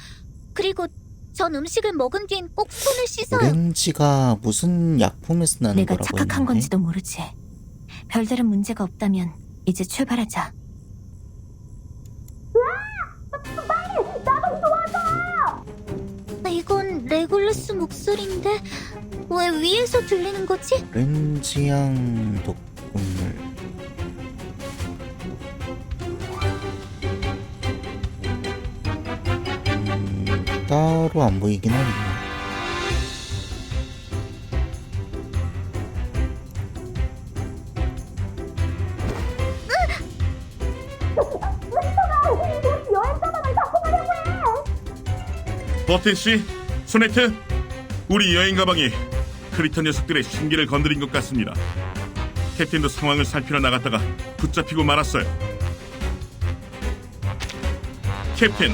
E: 그리고 전 음식을 먹은 뒤엔 꼭 손을 씻어요.
A: 오렌지가 무슨 약품에서 나는
F: 내가
A: 거라고
F: 착각한
A: 했는데
F: 건지도 모르지. 별다른 문제가 없다면 이제 출발하자.
E: 이건 레굴루스 목소리인데 왜 위에서 들리는 거지?
A: 오렌지향 독극물 따로 안 보이긴 하네요.
C: 버틴 씨, 소네트, 우리 여행 가방이 크리터 녀석들의 신기를 건드린 것 같습니다. 캡틴도 상황을 살피러 나갔다가 붙잡히고 말았어요. 캡틴,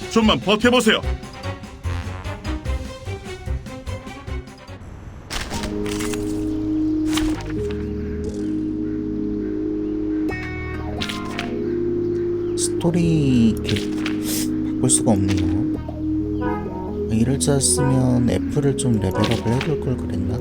C: 좀만 버텨보세요.
A: 스토리 바꿀 수가 없네요. 이럴 줄 알았으면 F를 좀 레벨업을 해볼 걸 그랬나?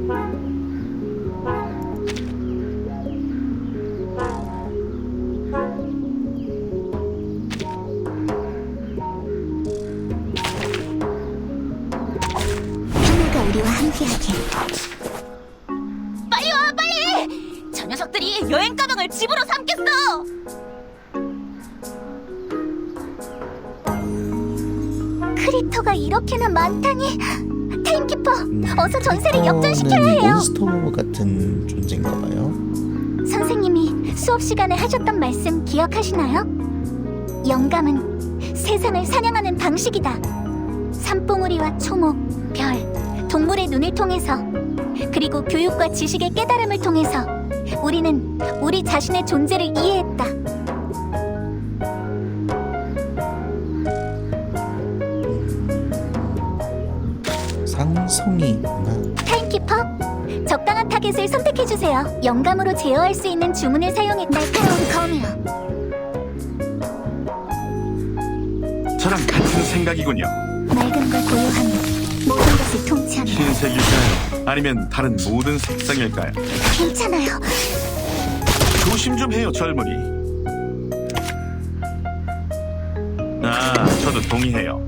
E: 하나가 우리와 함께하길.
B: 빨리 와, 빨리! 저 녀석들이 여행 가방을 집으로 삼겠어!
E: 크리터가 이렇게나 많다니. 타임키퍼, 어서 전세를 역전시켜야
A: 이거는
E: 해요.
A: 몬스터 같은 존재인가봐요.
E: 선생님이 수업 시간에 하셨던 말씀 기억하시나요? 영감은 세상을 사냥하는 방식이다. 산봉우리와 초목, 별, 동물의 눈을 통해서 그리고 교육과 지식의 깨달음을 통해서 우리는 우리 자신의 존재를 이해했다.
A: 상성이 있구나.
E: 타임키퍼, 적당한 타겟을 선택해주세요. 영감으로 제어할 수 있는 주문을 사용해. 날카로운 검이요.
C: 저랑 같은 생각이군요.
E: 맑은 걸 고요함. 모든 것을 통치한다.
C: 흰색일까요? 아니면 다른 모든 색상일까요?
E: 괜찮아요.
C: 조심 좀 해요, 젊은이. 아, 저도 동의해요.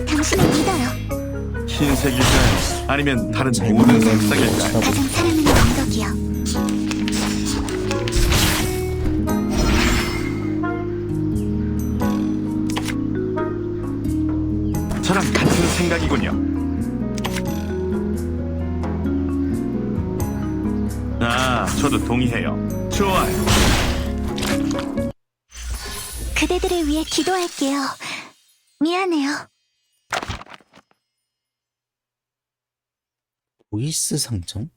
E: 당신을 믿어요.
C: 흰색일까요? 아니면 다른
A: 잘못
C: 모든
A: 눌렀는데
C: 색상일까요?
E: 가장 사랑하는 언덕이요.
C: 저랑 같은 생각이군요. 아, 저도 동의해요. 좋아요.
E: 그대들을 위해 기도할게요. 미안해요.
A: 보이스 상점?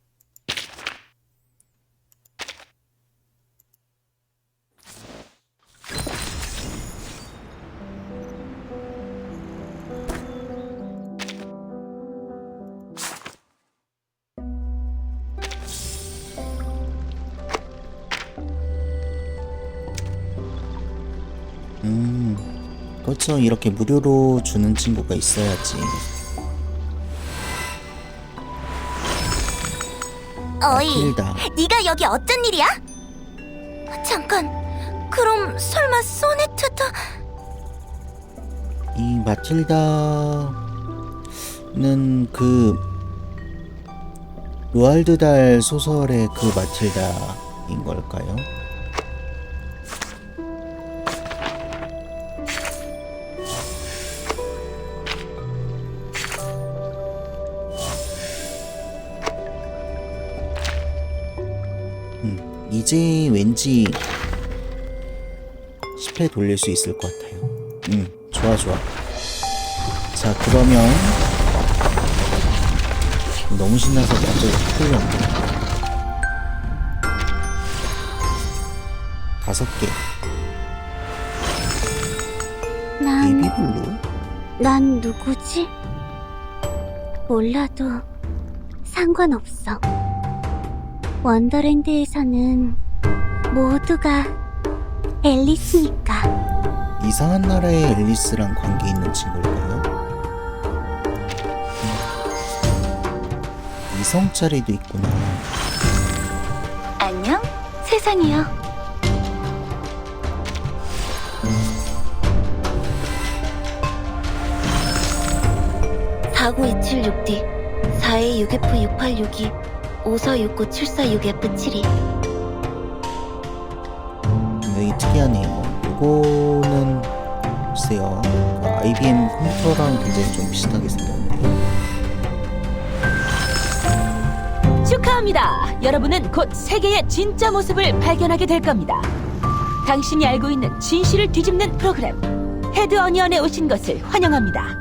A: 그렇죠. 이렇게 무료로 주는 친구가 있어야지.
E: 어이,
A: 마틸다.
E: 네가 여기 어쩐 일이야? 잠깐, 그럼 설마 소네트도...
A: 이 마틸다는 그 로알드 달그 소설의 그 마틸다인 걸까요? 이제 왠지 10회 돌릴 수 있을 것 같아요. 좋아 좋아. 자, 그러면 너무 신나서 갑자기 확 돌렸네. 5개. 베이비블루?
E: 난 누구지? 몰라도 상관없어. 원더랜드에서는 모두가 앨리스니까.
A: 이상한 나라의 앨리스랑 관계 있는 친구일까요? 이성짜리도 있구나.
E: 안녕, 세상이요. 49276D 4262F682 5469-746F72.
A: 굉장히 특이하네요. 이거는 글쎄요, 그 IBM 컴퓨터랑 굉장히 좀 비슷하게 생겼네요.
B: 축하합니다. 여러분은 곧 세계의 진짜 모습을 발견하게 될 겁니다. 당신이 알고 있는 진실을 뒤집는 프로그램 헤드 어니언에 오신 것을 환영합니다.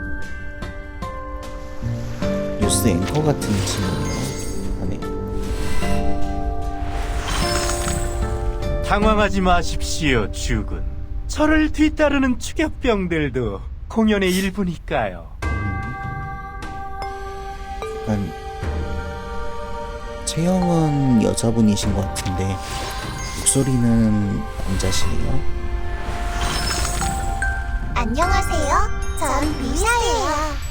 A: 뉴스 앵커 같은 친구네요. 하네.
H: 당황하지 마십시오, 주군. 저를 뒤따르는 추격병들도 공연의 일부니까요.
A: 약간 체형은 여자분이신 것 같은데 목소리는 남자시네요.
E: 안녕하세요. 전 미샤예요.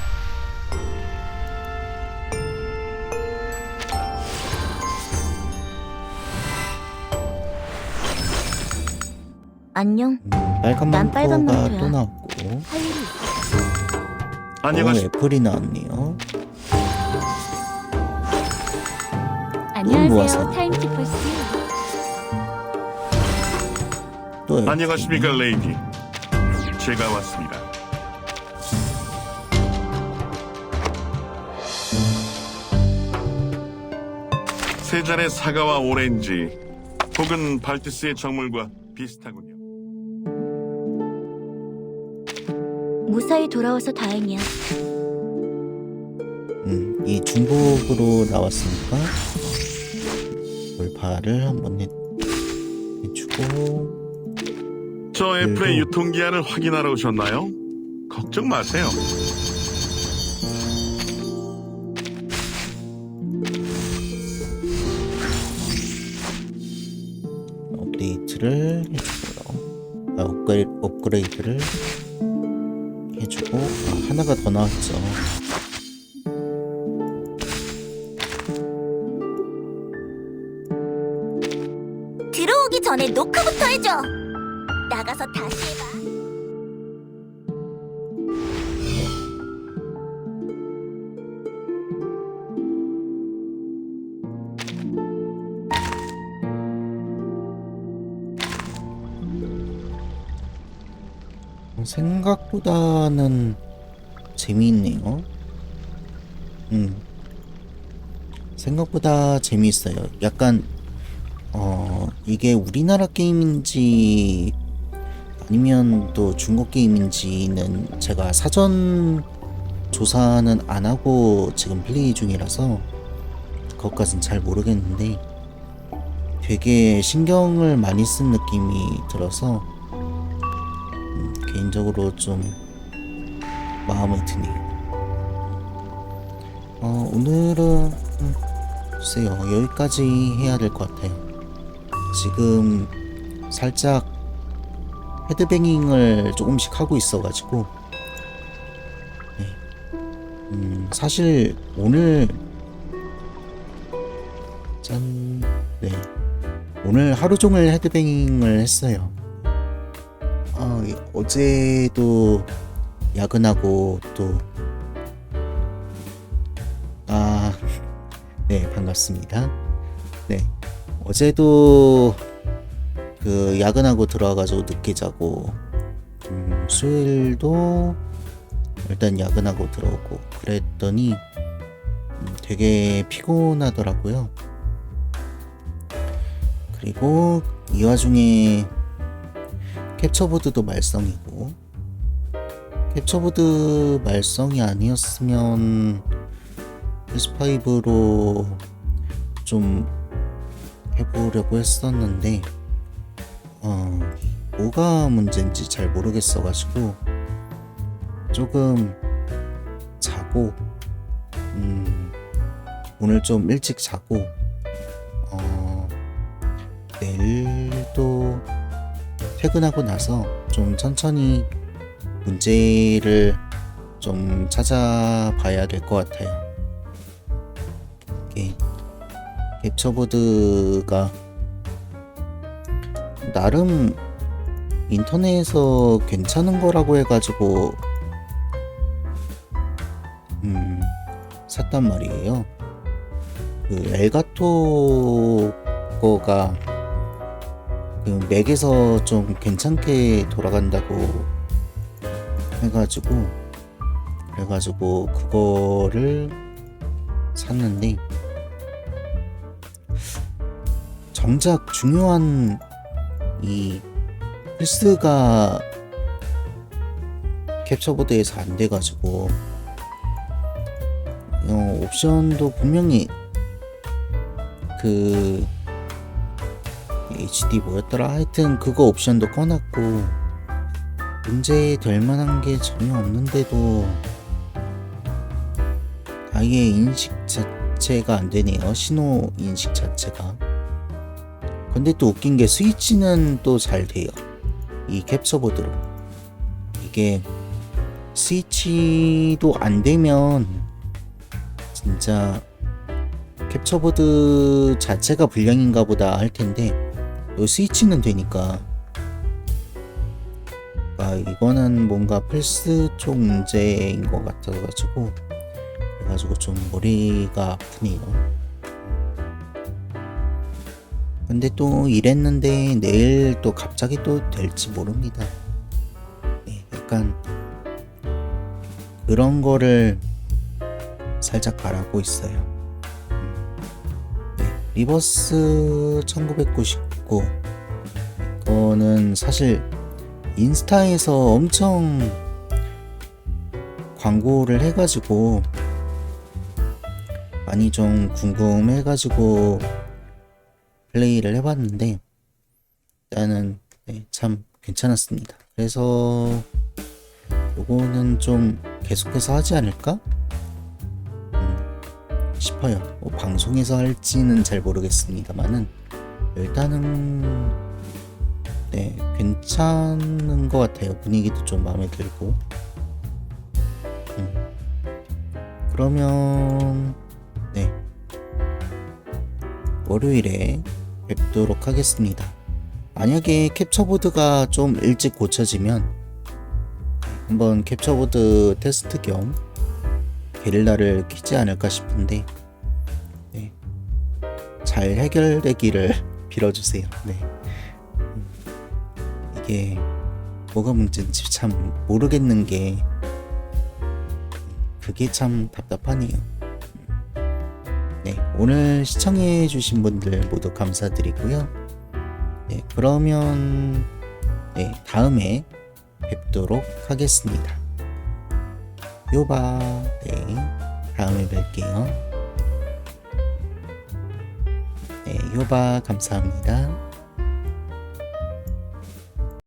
F: 안녕.
A: 빨간
F: 난 빨간
A: 망토가
F: 망토야.
A: 또 나왔고,
F: 할 일이
C: 안녕하십니까.
A: 애플이 나왔네요.
G: 안녕하세요,
A: 모아서.
G: 타임키퍼스.
A: 또 애플이네.
C: 안녕하십니까, 레이디. 제가 왔습니다. 세 잔의 사과와 오렌지, 혹은 발티스의 정물과 비슷하군요.
F: 무사히 돌아와서 다행이야.
A: 이 중복으로 나왔으니까 돌파를 한번 해주고.
C: 저 애플의
A: 그리고-
C: 유통기한을 확인하러 오셨나요? 걱정 마세요.
A: 업데이트를 해주고요. 업그레이드를 해주고. 하나가 더 나왔죠.
E: 내 녹화부터 해줘. 나가서 다시 해봐.
A: 생각보다는 재미있네요. 생각보다 재미있어요. 약간 이게 우리나라 게임인지 아니면 또 중국 게임인지는 제가 사전 조사는 안 하고 지금 플레이 중이라서 그것까진 잘 모르겠는데 되게 신경을 많이 쓴 느낌이 들어서 개인적으로 좀 마음에 드네요. 오늘은 글쎄요, 여기까지 해야 될 것 같아요. 지금 살짝 헤드뱅잉을 조금씩 하고 있어가지고 사실 오늘 오늘 하루 종일 헤드뱅잉을 했어요. 어제도 야근하고 또 네, 반갑습니다. 네, 어제도 그 야근하고 들어와가지고 늦게 자고 수요일도 일단 야근하고 들어오고 그랬더니 되게 피곤하더라고요. 그리고 이 와중에 캡처보드도 말썽이고, 캡처보드 말썽이 아니었으면 PS5로 좀 해보려고 했었는데 뭐가 문제인지 잘 모르겠어가지고 조금 자고 오늘 좀 일찍 자고 내일도 퇴근하고 나서 좀 천천히 문제를 좀 찾아봐야 될 것 같아요. 이게 캡처보드가 나름 인터넷에서 괜찮은 거라고 해가지고 샀단 말이에요. 그 엘가토 거가 그 맥에서 좀 괜찮게 돌아간다고 해가지고 그래가지고 그거를 샀는데 정작 중요한 이 플스가 캡처보드에서 안 돼가지고 옵션도 분명히 그 HD 뭐였더라? 하여튼 그거 옵션도 꺼놨고 문제 될 만한 게 전혀 없는데도 아예 인식 자체가 안 되네요. 신호 인식 자체가. 근데 또 웃긴 게 스위치는 또 잘 돼요. 이 캡처보드로. 이게 스위치도 안 되면 진짜 캡처보드 자체가 불량인가 보다 할 텐데 이 스위치는 되니까 이거는 뭔가 플스 쪽 문제인 것 같아가지고 그래가지고 좀 머리가 아프네요. 근데 또 이랬는데 내일 또 갑자기 또 될지 모릅니다. 네, 약간 그런 거를 살짝 바라고 있어요. 네, 리버스 1999 이거는 사실 인스타에서 엄청 광고를 해가지고 많이 좀 궁금해가지고 플레이를 해봤는데 일단은 참 괜찮았습니다. 그래서 요거는 좀 계속해서 하지 않을까 싶어요. 방송에서 할지는 잘 모르겠습니다만은 일단은 괜찮은 것 같아요. 분위기도 좀 마음에 들고. 그러면 월요일에 뵙도록 하겠습니다. 만약에 캡처보드가 좀 일찍 고쳐지면 한번 캡처보드 테스트 겸 게릴라를 키지 않을까 싶은데, 네, 잘 해결되기를 빌어주세요. 네. 이게 뭐가 문제인지 참 모르겠는 게 그게 참 답답하네요. 네, 오늘 시청해주신 분들 모두 감사드리고요. 네, 그러면 네, 다음에 뵙도록 하겠습니다. 요바. 네, 다음에 뵐게요. 네, 요바 감사합니다.